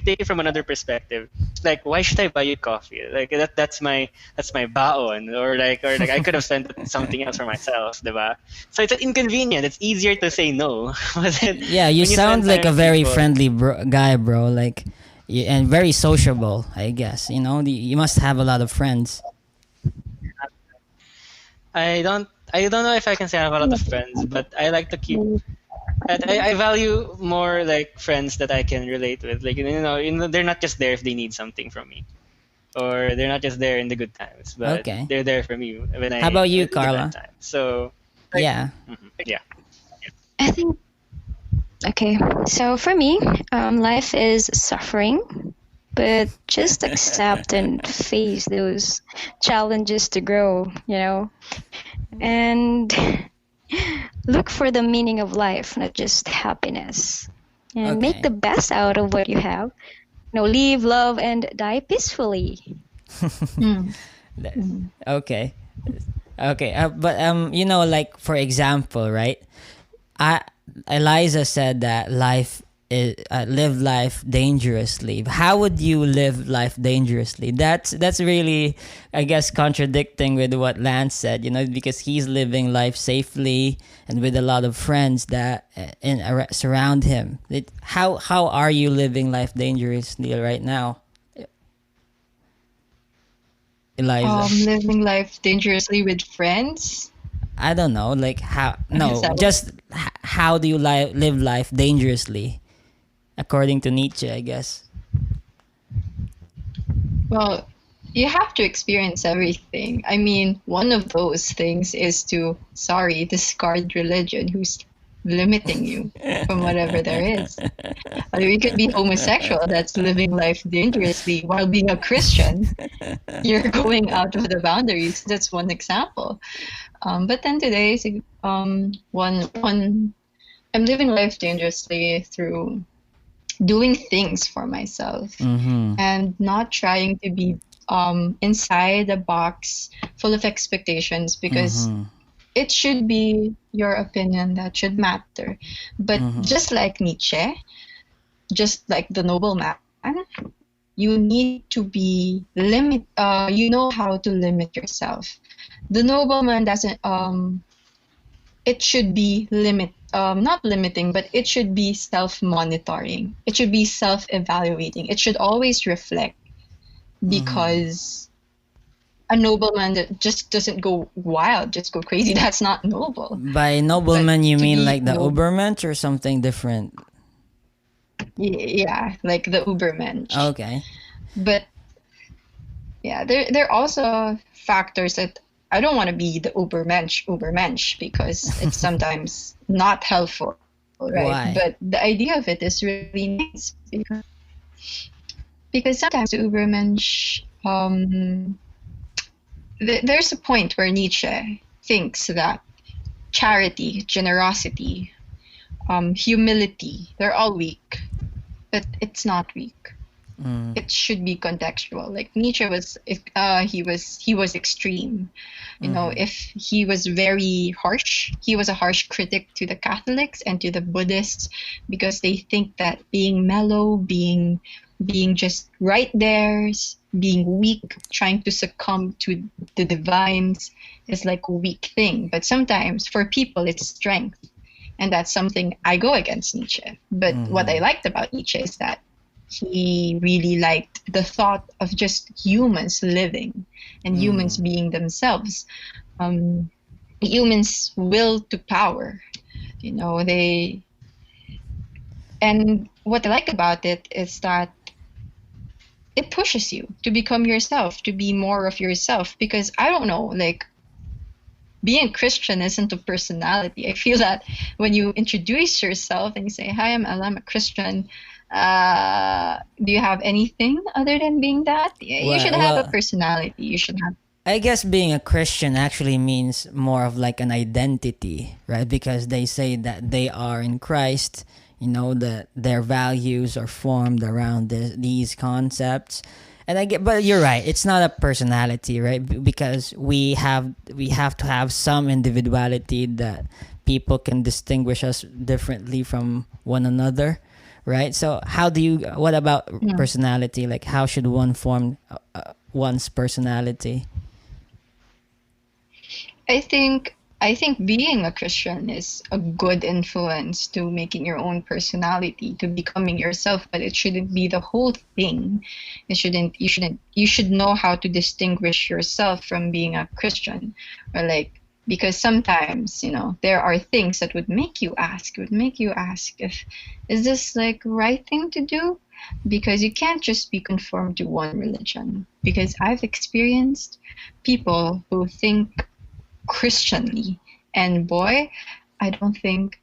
E: take it from another perspective, like why should I buy you coffee? Like that's my baon or like I could have spent something else for myself, diba? So it's an inconvenient. It's easier to say no, but then
C: Yeah, you
E: when you
C: sound
E: spend
C: like
E: time
C: a
E: with
C: very
E: people,
C: friendly guy, bro. Like, and very sociable, I guess. You must have a lot of friends.
E: I don't know if I can say I have a lot of friends, but I like to keep. I value more like friends that I can relate with. Like they're not just there if they need something from me, or they're not just there in the good times, but
C: Okay.
E: they're there for me when
C: How about you,
E: in the bad
C: Carla?
E: times. So, like,
C: Yeah.
E: yeah.
F: I think, okay. So for me, life is suffering, but just accept and face those challenges to grow, and look for the meaning of life, not just happiness. And make the
C: Okay.
F: best out of what you have. Live, love, and die peacefully.
D: Mm.
C: That-
D: Mm.
C: Okay. Okay. But like, for example, right? I Eliza said that live life dangerously. How would you live life dangerously? That's really, I guess, contradicting with what Lance said. Because he's living life safely and with a lot of friends that surround him. How are you living life dangerously right now, Eliza?
D: Living life dangerously with friends.
C: I don't know, like how.
D: I guess
C: No, just how do you live life dangerously, according to Nietzsche, I guess.
D: Well, you have to experience everything. I mean, one of those things is to, sorry, discard religion who's limiting you from whatever there is. I mean, you could be homosexual, that's living life dangerously, while being a Christian, you're going out of the boundaries. That's one example. But then today, one I'm living life dangerously through doing things for myself
C: Mm-hmm.
D: and not trying to be inside a box full of expectations because
C: Mm-hmm.
D: it should be your opinion that should matter. But just like Nietzsche, just like the nobleman, you need to be you know how to limit yourself. The nobleman doesn't it should be not limiting, but it should be self-monitoring. It should be self-evaluating. It should always reflect, because a nobleman that just doesn't go wild, just go crazy. That's not noble.
C: By nobleman,
D: But
C: you
D: to
C: mean
D: be
C: like the
D: noble,
C: Ubermensch or something different?
D: yeah, like the Ubermensch.
C: Okay.
D: But yeah, there are also factors that I don't want to be the Ubermensch, because it's sometimes not helpful, right?
C: Why?
D: But the idea of it is really nice, because sometimes the Ubermensch, there's a point where Nietzsche thinks that charity, generosity, humility, they're all weak, but it's not weak. It should be contextual. Like Nietzsche was, if he was extreme. You know, if he was very harsh, he was a harsh critic to the Catholics and to the Buddhists, because they think that being mellow, being just right there, being weak, trying to succumb to the divines is like a weak thing. But sometimes for people it's strength. And that's something I go against Nietzsche. But what I liked about Nietzsche is that he really liked the thought of just humans living and humans being themselves. Humans' will to power. You know, and what I like about it is that it pushes you to become yourself, to be more of yourself. Because I don't know, like, being Christian isn't a personality. I feel that when you introduce yourself and you say, "Hi, I'm Ella, I'm a Christian," do you have anything other than being that? You should have a personality. You should have.
C: I guess being a Christian actually means more of like an identity, right? Because they say that they are in Christ, you know, that their values are formed around these concepts. And but you're right. It's not a personality, right? Because we have to have some individuality that people can distinguish us differently from one another, right? So what about personality? Like, how should one form one's personality?
D: I think being a Christian is a good influence to making your own personality, to becoming yourself, but it shouldn't be the whole thing. You should know how to distinguish yourself from being a Christian, or like, because sometimes, you know, there are things that would make you ask if, is this like right thing to do? Because you can't just be conformed to one religion. Because I've experienced people who think Christianly, and boy, I don't think,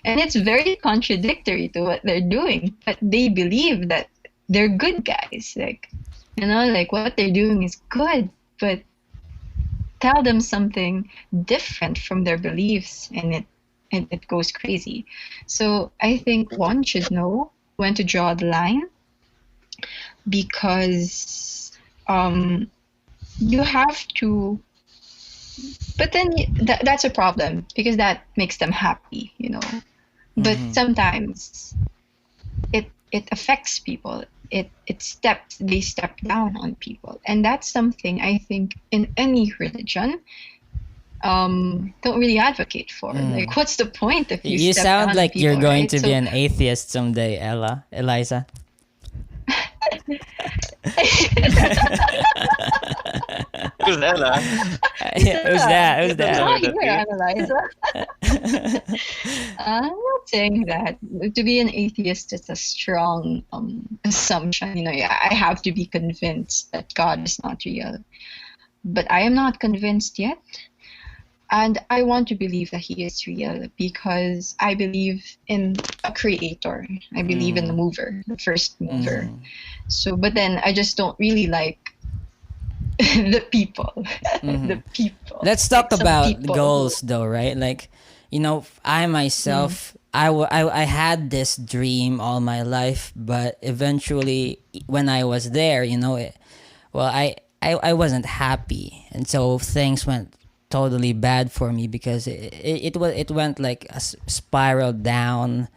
D: and it's very contradictory to what they're doing, but they believe that they're good guys, like, you know, like what they're doing is good, but tell them something different from their beliefs and it goes crazy. So I think one should know when to draw the line, because you have to. But then that's a problem, because that makes them happy, you know. But sometimes it affects people. They step down on people, and that's something I think in any religion don't really advocate for. Like, what's the point if you step
C: sound
D: down
C: like
D: on people,
C: you're going
D: right?
C: to be an atheist someday, Eliza.
E: Who's Ella?
C: Who's that?
D: Oh, you're Eliza. I'm not saying that. To be an atheist is a strong assumption. You know, I have to be convinced that God is not real. But I am not convinced yet. And I want to believe that he is real, because I believe in a creator. I believe in the mover, the first mover. So, but then I just don't really like the people. The people.
C: Let's talk
D: Like, some
C: about
D: people
C: goals, though, right? Like, you know, I myself, I had this dream all my life, but eventually, when I was there, you know, I wasn't happy, and so things went totally bad for me because it went like a spiral down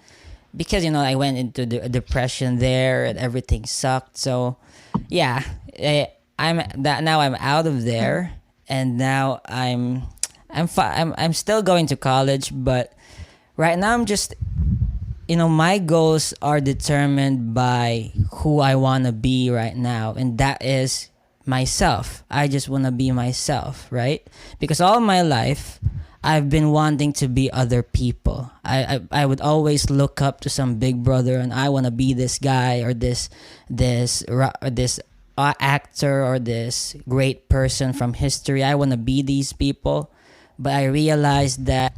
C: because I went into the depression there and everything sucked. So yeah, I'm that now I'm out of there, and now I'm still going to college, but right now I'm just my goals are determined by who I want to be right now, and that is myself. I just want to be myself, right? Because all my life I've been wanting to be other people. I would always look up to some big brother, and I want to be this guy or this actor or this great person from history. I want to be these people, but I realized that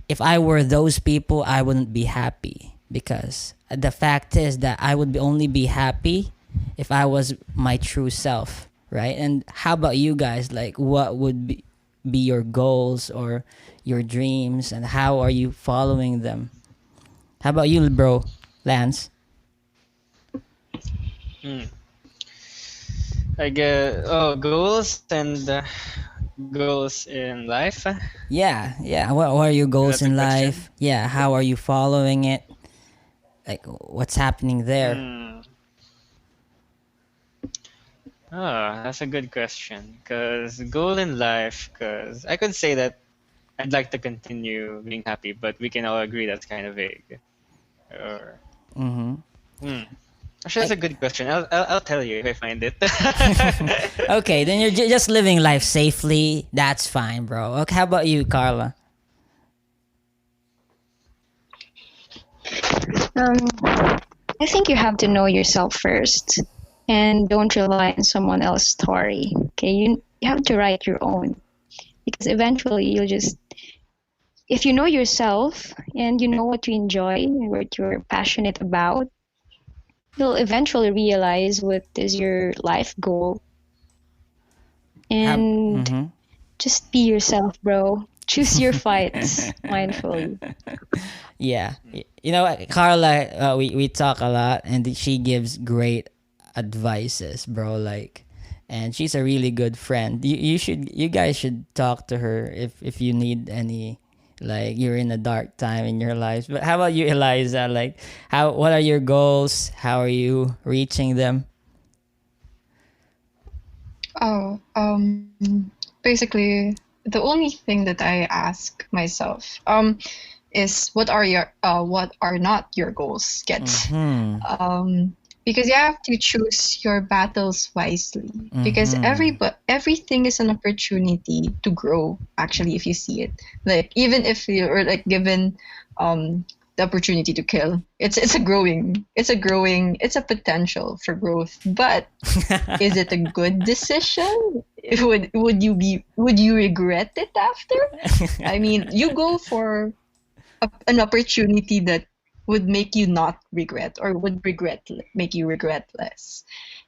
C: if I were those people, I wouldn't be happy, because the fact is that I would only be happy if I was my true self, right? And how about you guys? Like, what would be your goals or your dreams, and how are you following them? How about you, bro, Lance?
E: Hmm. I guess goals and goals in life.
C: Yeah. What are your goals
E: That's a
C: in
E: question.
C: life? Yeah, how are you following it? Like, what's happening there?
E: Hmm. Oh, that's a good question. Because goal in life, because I could say that I'd like to continue being happy, but we can all agree that's kind of vague. Or,
C: Mm-hmm.
E: hmm. Actually, that's a good question. I'll tell you if I find it.
C: Okay, then you're just living life safely. That's fine, bro. Okay, how about you, Carla?
F: Um, I think you have to know yourself first, and don't rely on someone else's story. Okay, you have to write your own, because eventually you'll just, if you know yourself and you know what you enjoy and what you're passionate about, you'll eventually realize what is your life goal,
C: How?
F: and
C: Mm-hmm.
F: just be yourself, bro. Choose your fights mindfully.
C: Yeah. You know what, Carla, we talk a lot, and she gives great advices, bro. Like, and she's a really good friend. You guys should talk to her if you need any, like, you're in a dark time in your lives. But how about you, Eliza? Like, what are your goals? How are you reaching them?
D: Oh, basically, the only thing that I ask myself, is what are not your goals?
C: Mm-hmm.
D: Because you have to choose your battles wisely. Because
C: Mm-hmm.
D: everything is an opportunity to grow. Actually, if you see it, like even if you're like given, the opportunity to kill, it's a potential for growth. But is it a good decision? Would you regret it after? I mean, you go for an opportunity that would make you not regret, or would make you regret less.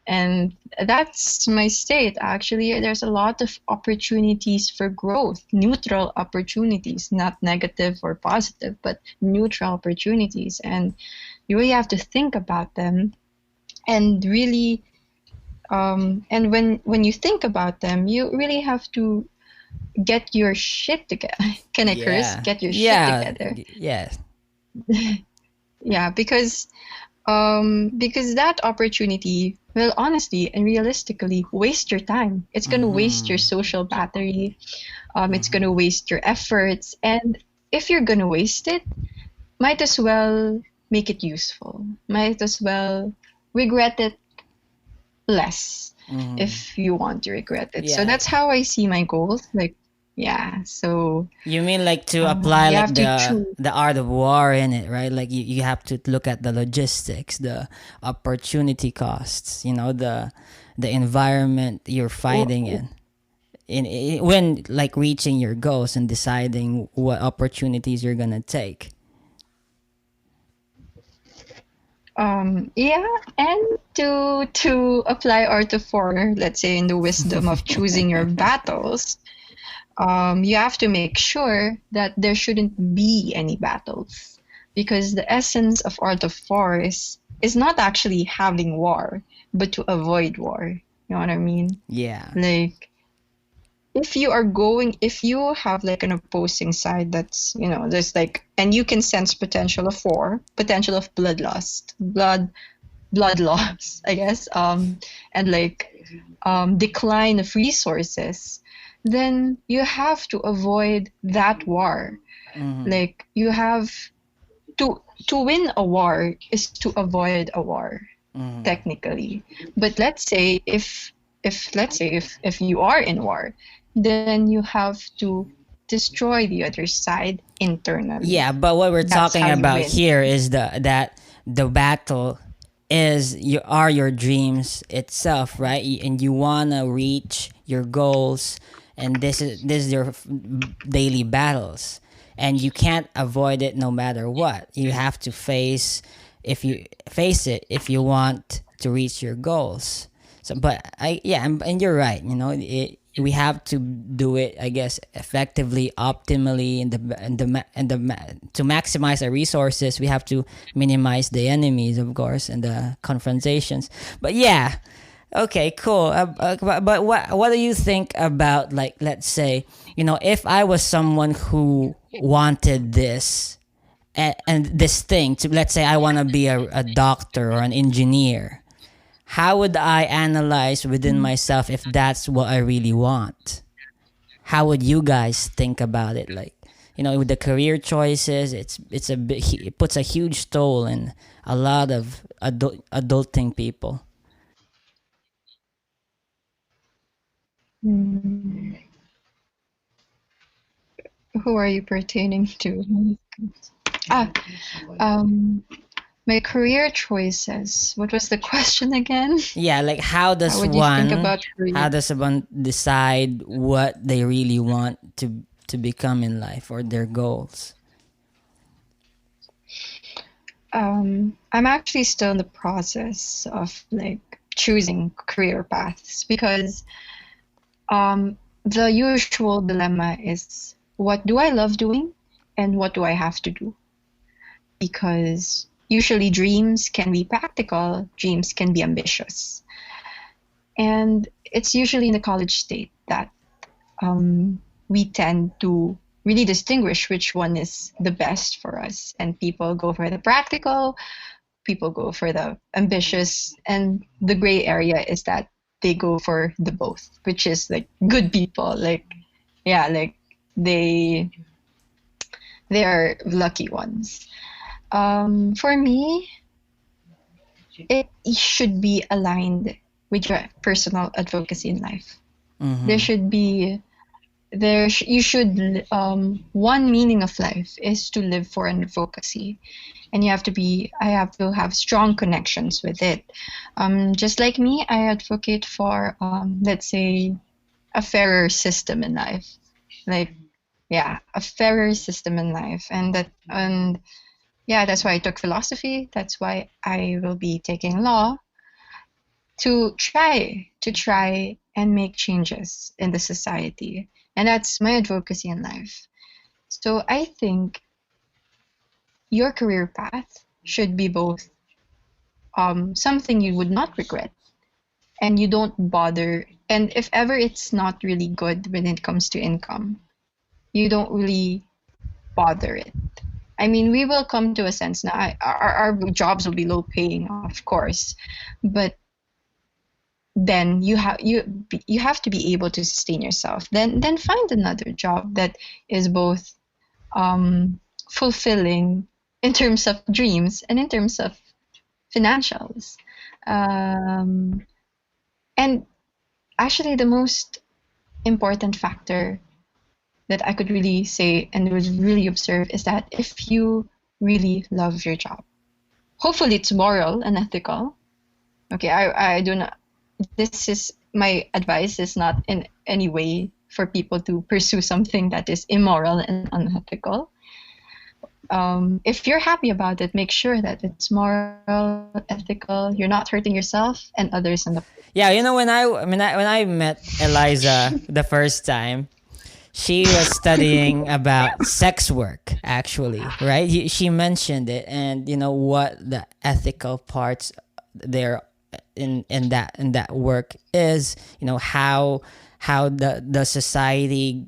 D: And that's my state. Actually, there's a lot of opportunities for growth, neutral opportunities, not negative or positive, but neutral opportunities. And you really have to think about them, and really, and when you think about them, you really have to get your shit together. Can I curse?
C: Yeah.
D: Get your shit
C: Yeah.
D: together.
C: Yes.
D: Yeah, because that opportunity will honestly and realistically waste your time. It's going to waste your
C: Mm-hmm.
D: social battery. It's going
C: Mm-hmm.
D: to waste your efforts. And if you're going to waste it, might as well make it useful. Might as well regret it less,
C: Mm-hmm.
D: if you want to regret it. So
C: Yeah.
D: that's how I see my goals. Like, yeah. So
C: You mean like to apply
D: you
C: like
D: have to choose.
C: the art of war in it, right? Like you have to look at the logistics, the opportunity costs, the environment you're fighting in. When like reaching your goals and deciding what opportunities you're gonna take.
D: Yeah, and to apply Art of War, let's say in the wisdom of choosing your battles, you have to make sure that there shouldn't be any battles, because the essence of Art of War is not actually having war, but to avoid war. You know what I mean?
C: Yeah.
D: Like, if you have like an opposing side that's, there's like, and you can sense potential of war, potential of blood loss, I guess, and like decline of resources, then you have to avoid that war.
C: Mm-hmm.
D: Like you have to win a war is to avoid a war,
C: Mm-hmm.
D: technically. But let's say if you are in war, then you have to destroy the other side internally.
C: Yeah, but what we're
D: That's
C: talking
D: how you
C: about
D: win.
C: here is the battle is your dreams itself, right? And you wanna reach your goals, and this is your daily battles, and you can't avoid it no matter what. You have to face it if you want to reach your goals. So, but and you're right. We have to do it, I guess, effectively, optimally, to maximize our resources. We have to minimize the enemies, of course, and the confrontations. But yeah, okay, cool. But what do you think about, like, let's say, if I was someone who wanted this and this thing to, let's say I want to be a doctor or an engineer, how would I analyze within myself if that's what I really want? How would you guys think about it? Like, with the career choices, it puts a huge toll in a lot of adulting people.
D: Hmm. Who are you pertaining to? Ah, um, my career choices. What was the question again?
C: Yeah, like
D: How would you think about
C: how
D: career?
C: does one decide what they really want to become in life or their goals?
D: I'm actually still in the process of like choosing career paths because the usual dilemma is, what do I love doing and what do I have to do? Because usually dreams can be practical, dreams can be ambitious. And it's usually in the college state that we tend to really distinguish which one is the best for us. And people go for the practical, people go for the ambitious, and the gray area is that they go for the both, which is like good people. Like, yeah, like they they are lucky ones. For me, it should be aligned with your personal advocacy in life. There
C: Mm-hmm.
D: should be you should one meaning of life is to live for an advocacy, and I have to have strong connections with it. Just like me, I advocate for let's say a fairer system in life, like, yeah, a fairer system in life. And yeah, that's why I took philosophy, that's why I will be taking law, to try and make changes in the society. And that's my advocacy in life. So I think your career path should be both something you would not regret, and you don't bother. And if ever it's not really good when it comes to income, you don't really bother it. I mean, we will come to a sense now. Our jobs will be low paying, of course, but then you have to be able to sustain yourself. Then find another job that is both fulfilling in terms of dreams and in terms of financials. Um, and actually, the most important factor that I could really say and would really observe is that if you really love your job, hopefully it's moral and ethical. Okay, I do not. This is my advice is not in any way for people to pursue something that is immoral and unethical. If you're happy about it, make sure that it's moral, ethical. You're not hurting yourself and others in the.
C: Yeah, when I met Eliza the first time, she was studying about sex work, actually, right? She mentioned it, and what the ethical parts there in that work is, how the society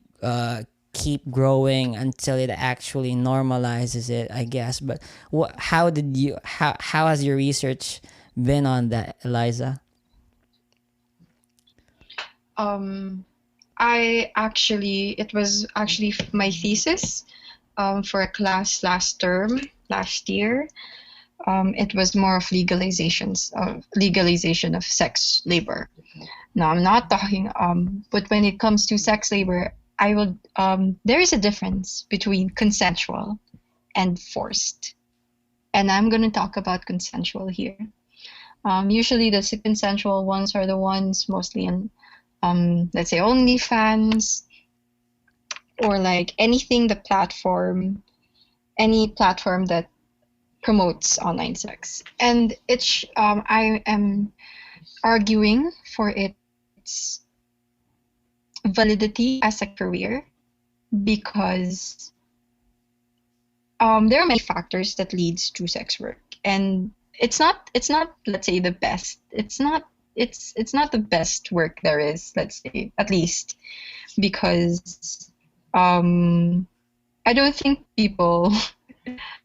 C: keep growing until it actually normalizes it, I guess. But how has your research been on that, Eliza?
D: Um, it was actually my thesis for a class last year. It was more of legalization of sex labor. Now, I'm not talking, but when it comes to sex labor, there is a difference between consensual and forced. And I'm going to talk about consensual here. Usually the consensual ones are the ones mostly in, let's say, OnlyFans, or like any platform that promotes online sex. And I am arguing for its validity as a career, because there are many factors that leads to sex work, and it's not let's say the best. It's not the best work there is, let's say, at least, because I don't think people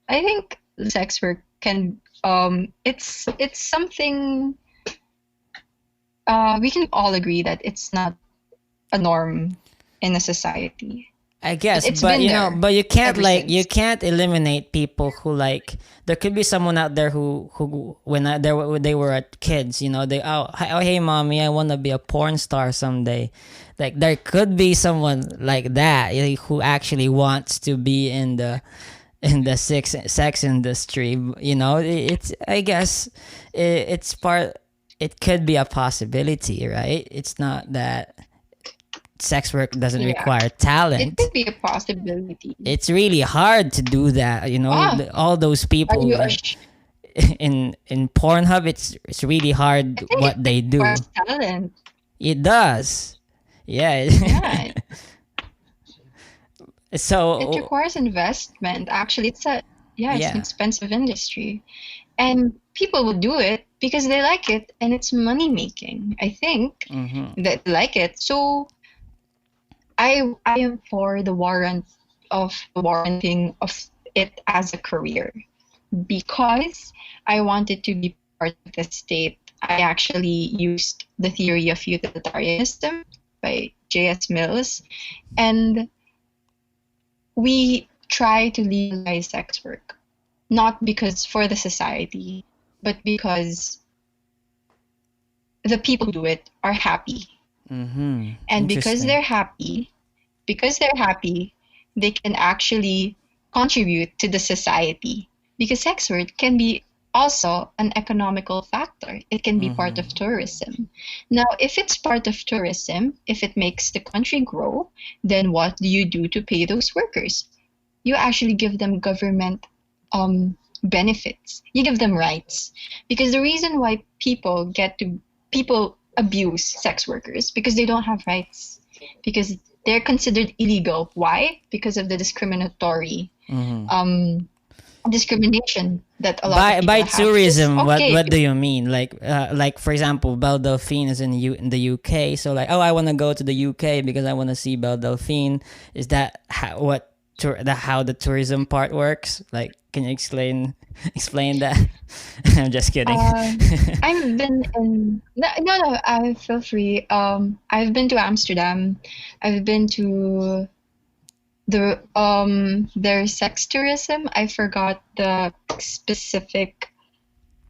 D: I think sex work can it's something we can all agree that it's not a norm in a society.
C: I guess,
D: It's
C: but
D: been there
C: but you can't
D: ever
C: you
D: since.
C: can't eliminate people who there could be someone out there who when they were at kids, they oh hey mommy, I want to be a porn star someday. Like there could be someone like that, who actually wants to be in the sex industry. It's, I guess, it's part. It could be a possibility, right? It's not that sex work doesn't
D: Yeah,
C: require
D: it
C: talent.
D: could be a possibility.
C: It's really hard to do that.
D: Ah,
C: All those
D: are
C: people
D: you?
C: in Pornhub, it's really
D: I
C: hard
D: think it
C: what they
D: requires
C: do.
D: talent.
C: It does, yeah.
D: Yeah, it
C: So
D: requires investment. Actually, it's an
C: yeah.
D: expensive industry, and people will do it because they like it, and it's money making. I think
C: Mm-hmm.
D: that they like it. So I am for the warranting of it as a career, because I wanted to be part of the state. I actually used the theory of utilitarianism by J.S. Mills, and we try to legalize sex work, not because for the society, but because the people who do it are happy.
C: Mm-hmm.
D: And
C: Interesting.
D: because they're happy, they can actually contribute to the society. Because sex work can be also an economical factor. It can be part of
C: Mm-hmm.
D: tourism. Now, if it's part of tourism, if it makes the country grow, then what do you do to pay those workers? You actually give them government benefits. You give them rights. Because the reason why people abuse sex workers, because they don't have rights. Because they're considered illegal. Why? Because of the
C: Mm-hmm.
D: discrimination that a lot of
C: By
D: people have. Because
C: tourism, what
D: okay,
C: do you mean? Like for example, Belle Delphine is in the UK. So like, oh, I want to go to the UK because I want to see Belle Delphine. Is that how the tourism part works? Like, can you explain that? I'm just kidding.
D: uh, I've been in no, I feel free. I've been to Amsterdam. I've been to their sex tourism. I forgot the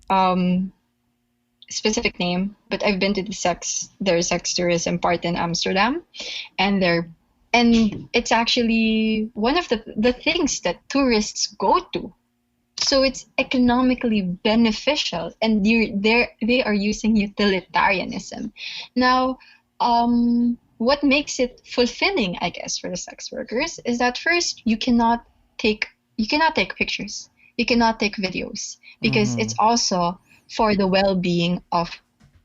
D: um specific name, but I've been to their sex tourism part in Amsterdam, and it's actually one of the things that tourists go to. So it's economically beneficial, and they are using utilitarianism. Now, what makes it fulfilling, I guess, for the sex workers is that first you cannot take pictures, you cannot take videos, because
C: Mm-hmm.
D: it's also for the well-being of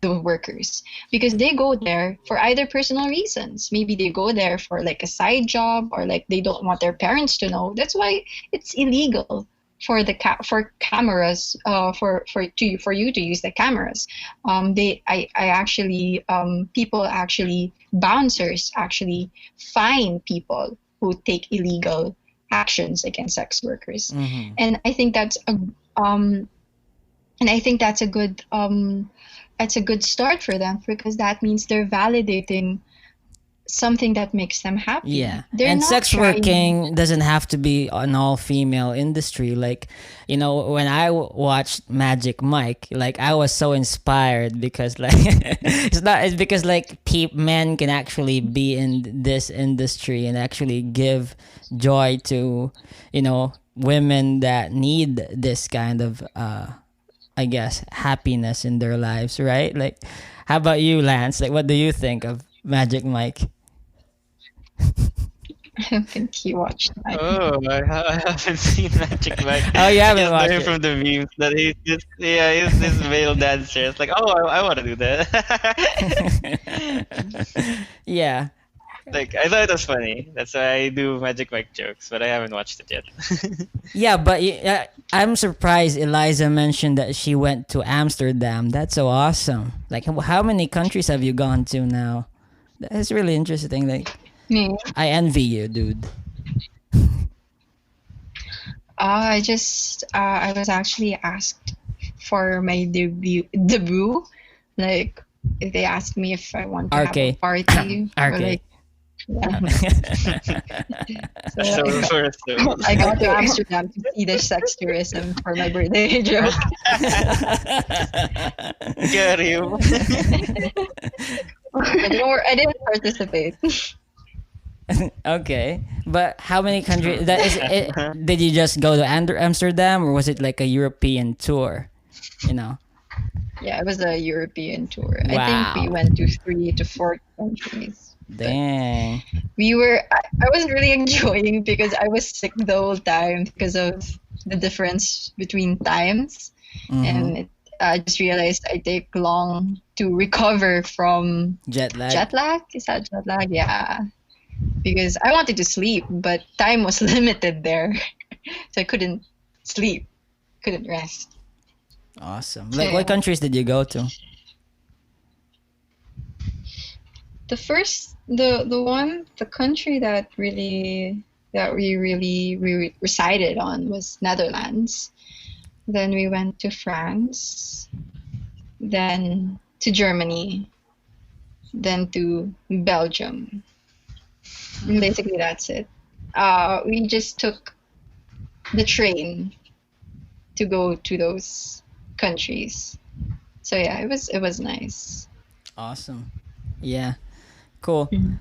D: the workers, because they go there for either personal reasons. Maybe they go there for like a side job, or like they don't want their parents to know. That's why it's illegal for cameras, for you to use the cameras, I actually people actually bouncers actually fine people who take illegal actions against sex workers.
C: Mm-hmm.
D: And I think that's a um and I think that's a good start for them, because that means they're validating something that makes them happy.
C: Yeah.
D: They're
C: And
D: not
C: sex
D: trying.
C: working doesn't have to be an all female industry. Like, when I watched Magic Mike, like I was so inspired because like it's because like men can actually be in this industry and actually give joy to, women that need this kind of I guess happiness in their lives, right? Like, how about you, Lance? Like, what do you think of Magic Mike?
D: I don't think he watched that.
E: Oh, I haven't seen Magic Mike.
C: Oh, you
E: I
C: haven't
E: just know
C: watched
E: him
C: it.
E: from the memes that he's this male dancer. It's like, oh, I want to do that.
C: Yeah.
E: Like, I thought it was funny. That's why I do Magic Mike jokes, but I haven't watched it yet.
C: Yeah, but I'm surprised Eliza mentioned that she went to Amsterdam. That's so awesome. Like, how many countries have you gone to now? That's really interesting. Like,
D: Me,
C: I envy you, dude.
D: I was actually asked for my debut. Like, they asked me if I want to have a
C: RK.
D: party, or
C: RK.
D: like, yeah.
E: So,
D: I got to Amsterdam to see the sex tourism for my birthday joke.
E: get him.
D: I didn't participate.
C: Okay, but how many countries? That is it. Did you just go to Amsterdam, or was it like a European tour?
D: Yeah, it was a European tour. I
C: Wow.
D: think we went to 3 to 4 countries.
C: Dang.
D: I wasn't really enjoying because I was sick the whole time because of the difference between times.
C: Mhm.
D: And I just realized I take long to recover from
C: Jet lag.
D: jet lag. Is that jet lag? Yeah. Because I wanted to sleep, but time was limited there. So I couldn't sleep, couldn't rest.
C: Awesome. Like, what countries did you go to?
D: The country that we really resided on was Netherlands. Then we went to France, then to Germany, then to Belgium. And basically that's it. We just took the train to go to those countries. So yeah, it was nice.
C: Awesome. Yeah. Cool.
D: Mhm.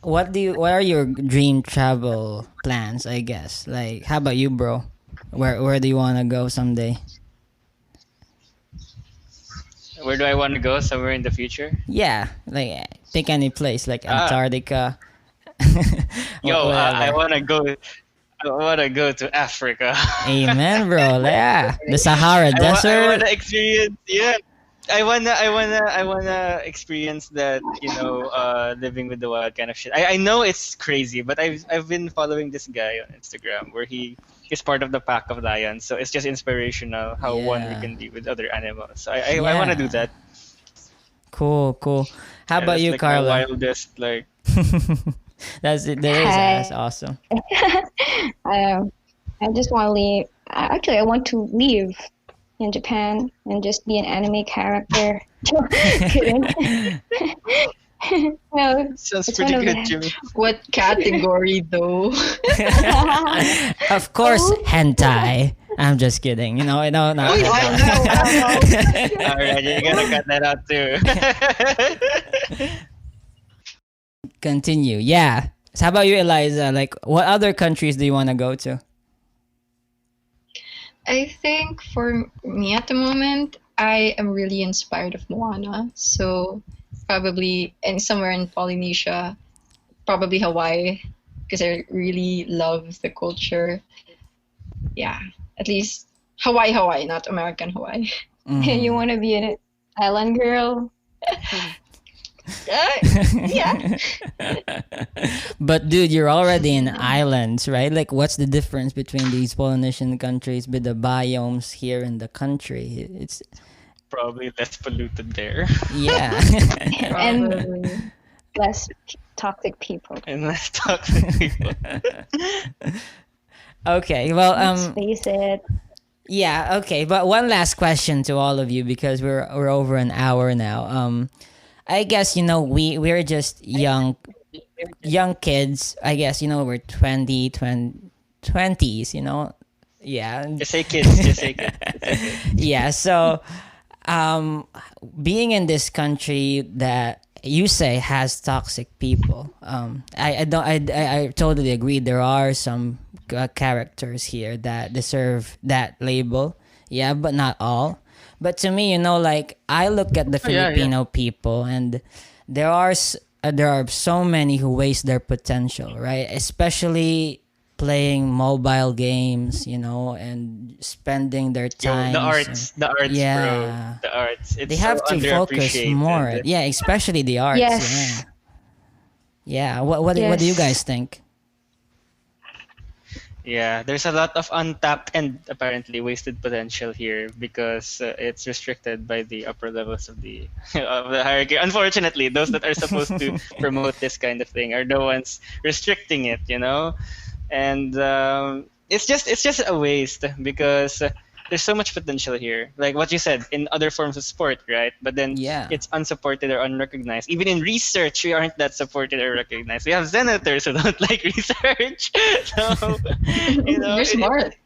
C: What are your dream travel plans, I guess? Like, how about you, bro? Where do you want to go someday?
E: Where do I want to go? Somewhere in the future?
C: Yeah, like pick any place, like Antarctica.
E: Yo, I
C: Whatever.
E: want to go. I want to go to Africa.
C: Amen, bro. Yeah, the Sahara
E: I
C: Desert.
E: want to experience. Yeah, I wanna experience that. Living with the wild kind of shit. I know it's crazy, but I've been following this guy on Instagram where he is part of the pack of lions. So it's just inspirational how one we
C: Yeah.
E: can be with other animals. So I want to do
C: Yeah.
E: that.
C: Cool. How
E: Yeah,
C: about
E: that's
C: you,
E: like my
C: Karla?
E: wildest like.
C: That's it. That's awesome.
F: I just want to leave. Actually, I want to live in Japan and just be an anime character. Kidding. No,
E: Sounds
F: it's
E: pretty
F: one of
E: good,
F: the-
E: Jimmy.
D: What category though?
C: Of course, hentai. I'm just kidding. No.
E: Alright, you're gonna cut that out too.
C: Continue. Yeah. So how about you, Eliza? Like, what other countries do you want to go to?
D: I think for me at the moment, I am really inspired of Moana. So probably and somewhere in Polynesia, probably Hawaii, because I really love the culture. Yeah, at least Hawaii, not American Hawaii.
C: Mhm.
F: You want to be an island girl?
D: Yeah.
C: But dude, you're already in islands, right? Like, what's the difference between these Polynesian countries with the biomes here in the country? It's
E: Probably less polluted there
C: yeah.
F: And
D: Probably.
F: less toxic people.
E: and less toxic people.
C: Okay, well,
F: Let's face it.
C: yeah, okay. But one last question to all of you because we're over an hour now. I guess we're just young kids. I guess we're 20s. Yeah,
E: Just say kids. Just say kids. Just say kids.
C: yeah. So, um, being in this country that you say has toxic people, I don't I totally agree. There are some characters here that deserve that label. Yeah, but not all. But to me, like I look at the
E: Oh, yeah, yeah.
C: Filipino people, and there are so many who waste their potential, right? Especially playing mobile games, and spending their
E: Yo,
C: time.
E: the arts, bro.
C: Yeah.
E: The arts. It's
C: They
E: so
C: have to focus
E: underappreciated.
C: more. Yeah, especially the arts.
F: Yes.
C: Yeah. What do you
F: Yes.
C: guys think?
E: Yeah, there's a lot of untapped and apparently wasted potential here because it's restricted by the upper levels of the of the hierarchy. Unfortunately, those that are supposed to promote this kind of thing are the ones restricting it, and it's just a waste because there's so much potential here. Like what you said in other forms of sport, right? But then
C: Yeah.
E: it's unsupported or unrecognized. Even in research, we aren't that supported or recognized. We have senators who don't like research, so
D: You're smart.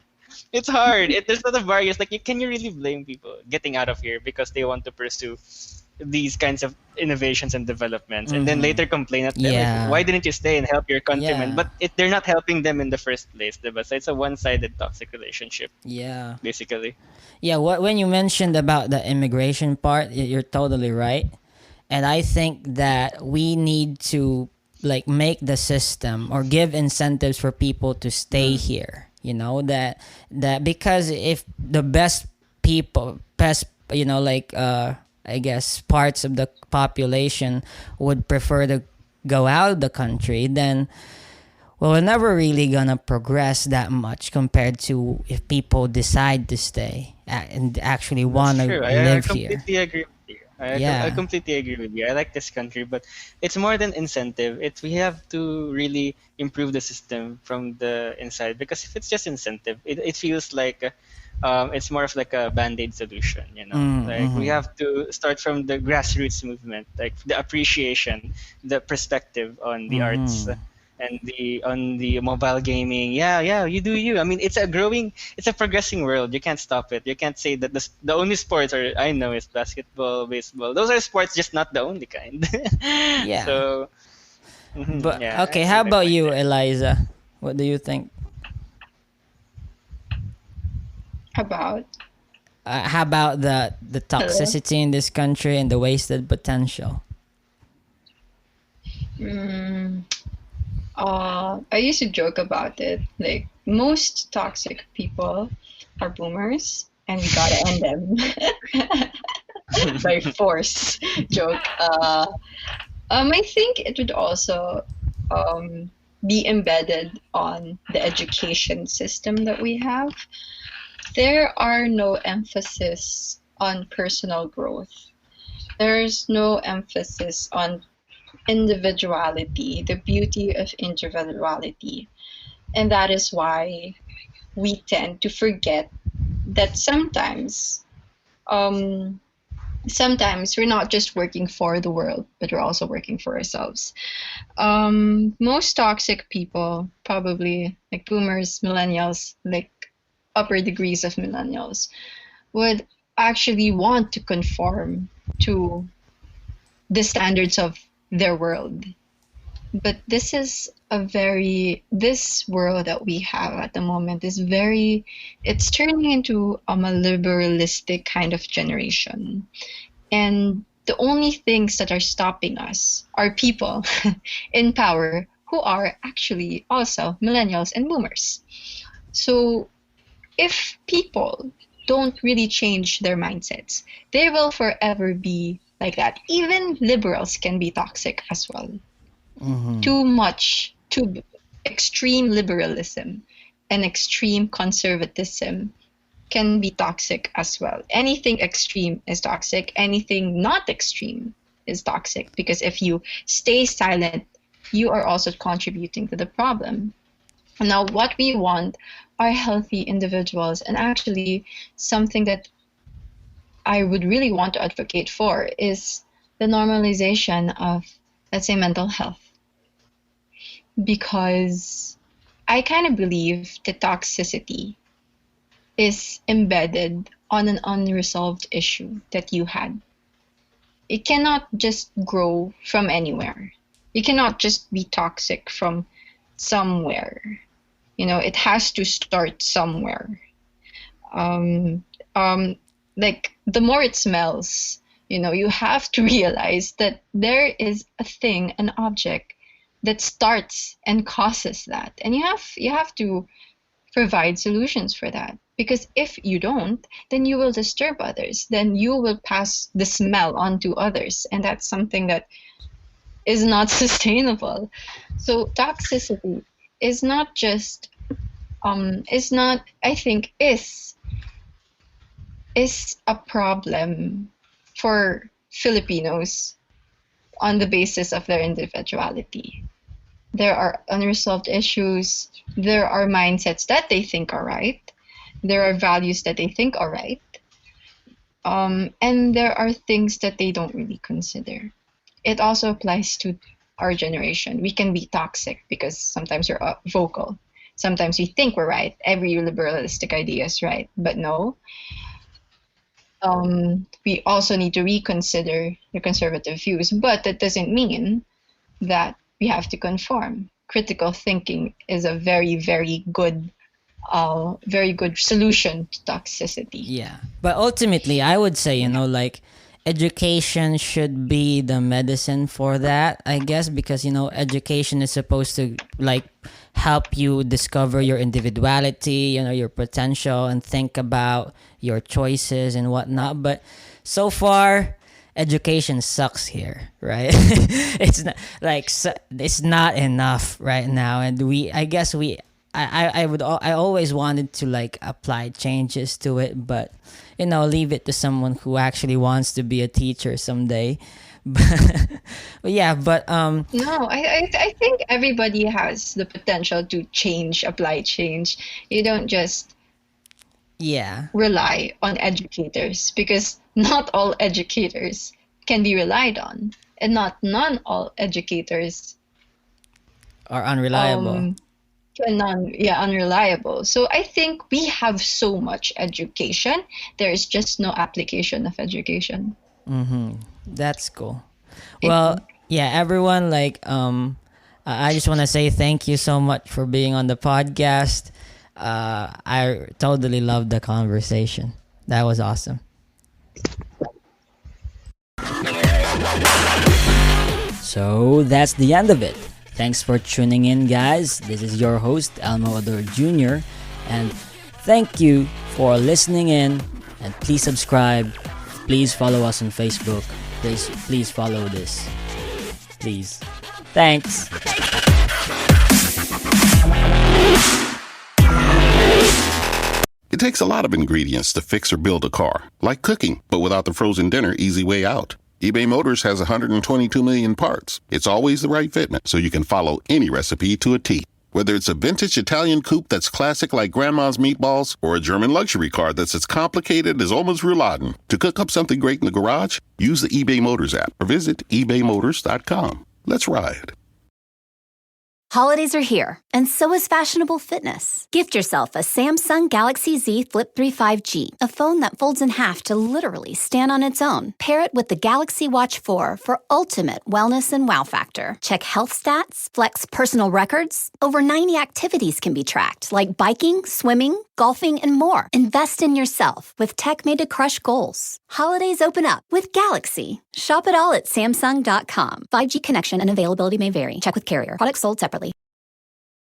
E: it's hard. There's a lot of barriers. Like, can you really blame people getting out of here because they want to pursue these kinds of innovations and developments, and then later complain at them?
C: Yeah.
E: Like, why didn't you stay and help your countrymen?
C: Yeah.
E: But they're not helping them in the first place, diba? So it's a one-sided toxic relationship,
C: Yeah.
E: basically.
C: Yeah, when you mentioned about the immigration part, you're totally right. And I think that we need to like make the system or give incentives for people to stay here. That because if the best like I guess parts of the population would prefer to go out of the country, then well, we're never really gonna progress that much compared to if people decide to stay and actually want to
E: True. I
C: live here.
E: completely agree with you.
C: Yeah.
E: I completely agree with you. I like this country, but it's more than incentive. We have to really improve the system from the inside, because if it's just incentive, it feels like it's more of like a band-aid solution. Like we have to start from the grassroots movement, like the appreciation, the perspective on the arts. And on the mobile gaming, yeah, you do you. I mean, it's a progressing world. You can't stop it. You can't say that the only sports I know is basketball, baseball. Those are sports, just not the only kind.
C: Yeah.
E: So,
C: But
E: yeah,
C: okay,
E: I see
C: how
E: my
C: about
E: point
C: you,
E: there.
C: Eliza? What do you think?
D: About.
C: How about the toxicity in this country and the wasted potential?
D: Mm, I used to joke about it. Like most toxic people are boomers, and we gotta end them by force. Joke. I think it would also be embedded on the education system that we have. There are no emphasis on personal growth. There's no emphasis on individuality, the beauty of individuality. And that is why we tend to forget that um, sometimes we're not just working for the world, but we're also working for ourselves. Most toxic people, probably like boomers, millennials, like upper degrees of millennials, would actually want to conform to the standards of their world. But this world that we have at the moment it's turning into a liberalistic kind of generation. And the only things that are stopping us are people in power who are actually also millennials and boomers. So if people don't really change their mindsets, they will forever be like that. Even liberals can be toxic as well.
C: Mm-hmm.
D: Too extreme liberalism and extreme conservatism can be toxic as well. Anything extreme is toxic. Anything not extreme is toxic, because if you stay silent, you are also contributing to the problem. Now, what we want are healthy individuals, and actually something that I would really want to advocate for is the normalization of, let's say, mental health. Because I kind of believe the toxicity is embedded on an unresolved issue that you had. It cannot just grow from anywhere. You cannot just be toxic from somewhere. It has to start somewhere. Like the more it smells, you have to realize that there is a thing, an object that starts and causes that, and you have to provide solutions for that. Because if you don't, then you will disturb others. Then you will pass the smell on to others, and that's something that is not sustainable. So toxicity is not just is a problem for Filipinos on the basis of their individuality. There are unresolved issues. There are mindsets that they think are right. There are values that they think are right. And there are things that they don't really consider. It also applies to our generation. We can be toxic because sometimes we're vocal. Sometimes we think we're right. Every liberalistic idea is right. But no. We also need to reconsider the conservative views. But that doesn't mean that we have to conform. Critical thinking is a very, very good solution to toxicity.
C: Yeah. But ultimately, I would say, like, education should be the medicine for that, I guess, because, education is supposed to, like, help you discover your individuality, your potential, and think about your choices and whatnot. But so far, education sucks here, right? It's not like it's not enough right now, and I always wanted to, like, apply changes to it, but leave it to someone who actually wants to be a teacher someday. But yeah, but
D: No, I think everybody has the potential to apply change. You don't just rely on educators, because not all educators can be relied on, and not all educators
C: are unreliable.
D: Unreliable. So I think we have so much education. There is just no application of education.
C: That's cool. Well, yeah, everyone, like, I just want to say thank you so much for being on the podcast. I totally loved the conversation. That was awesome. So that's the end of it. Thanks for tuning in, guys. This is your host, Elmo Ador Jr. And thank you for listening in. And please subscribe. Please follow us on Facebook. Please follow this. Please. Thanks.
A: It takes a lot of ingredients to fix or build a car, like cooking, but without the frozen dinner easy way out. eBay Motors has 122 million parts. It's always the right fitment, so you can follow any recipe to a T. Whether it's a vintage Italian coupe that's classic like Grandma's meatballs, or a German luxury car that's as complicated as Oma's rouladen, to cook up something great in the garage, use the eBay Motors app or visit ebaymotors.com. Let's ride.
B: Holidays are here, and so is fashionable fitness. Gift yourself a Samsung Galaxy Z Flip 3 5G, a phone that folds in half to literally stand on its own. Pair it with the Galaxy Watch 4 for ultimate wellness and wow factor. Check health stats, flex personal records. Over 90 activities can be tracked, like biking, swimming, golfing, and more. Invest in yourself with tech made to crush goals. Holidays open up with Galaxy. Shop it all at Samsung.com. 5G connection and availability may vary. Check with carrier. Products sold separately.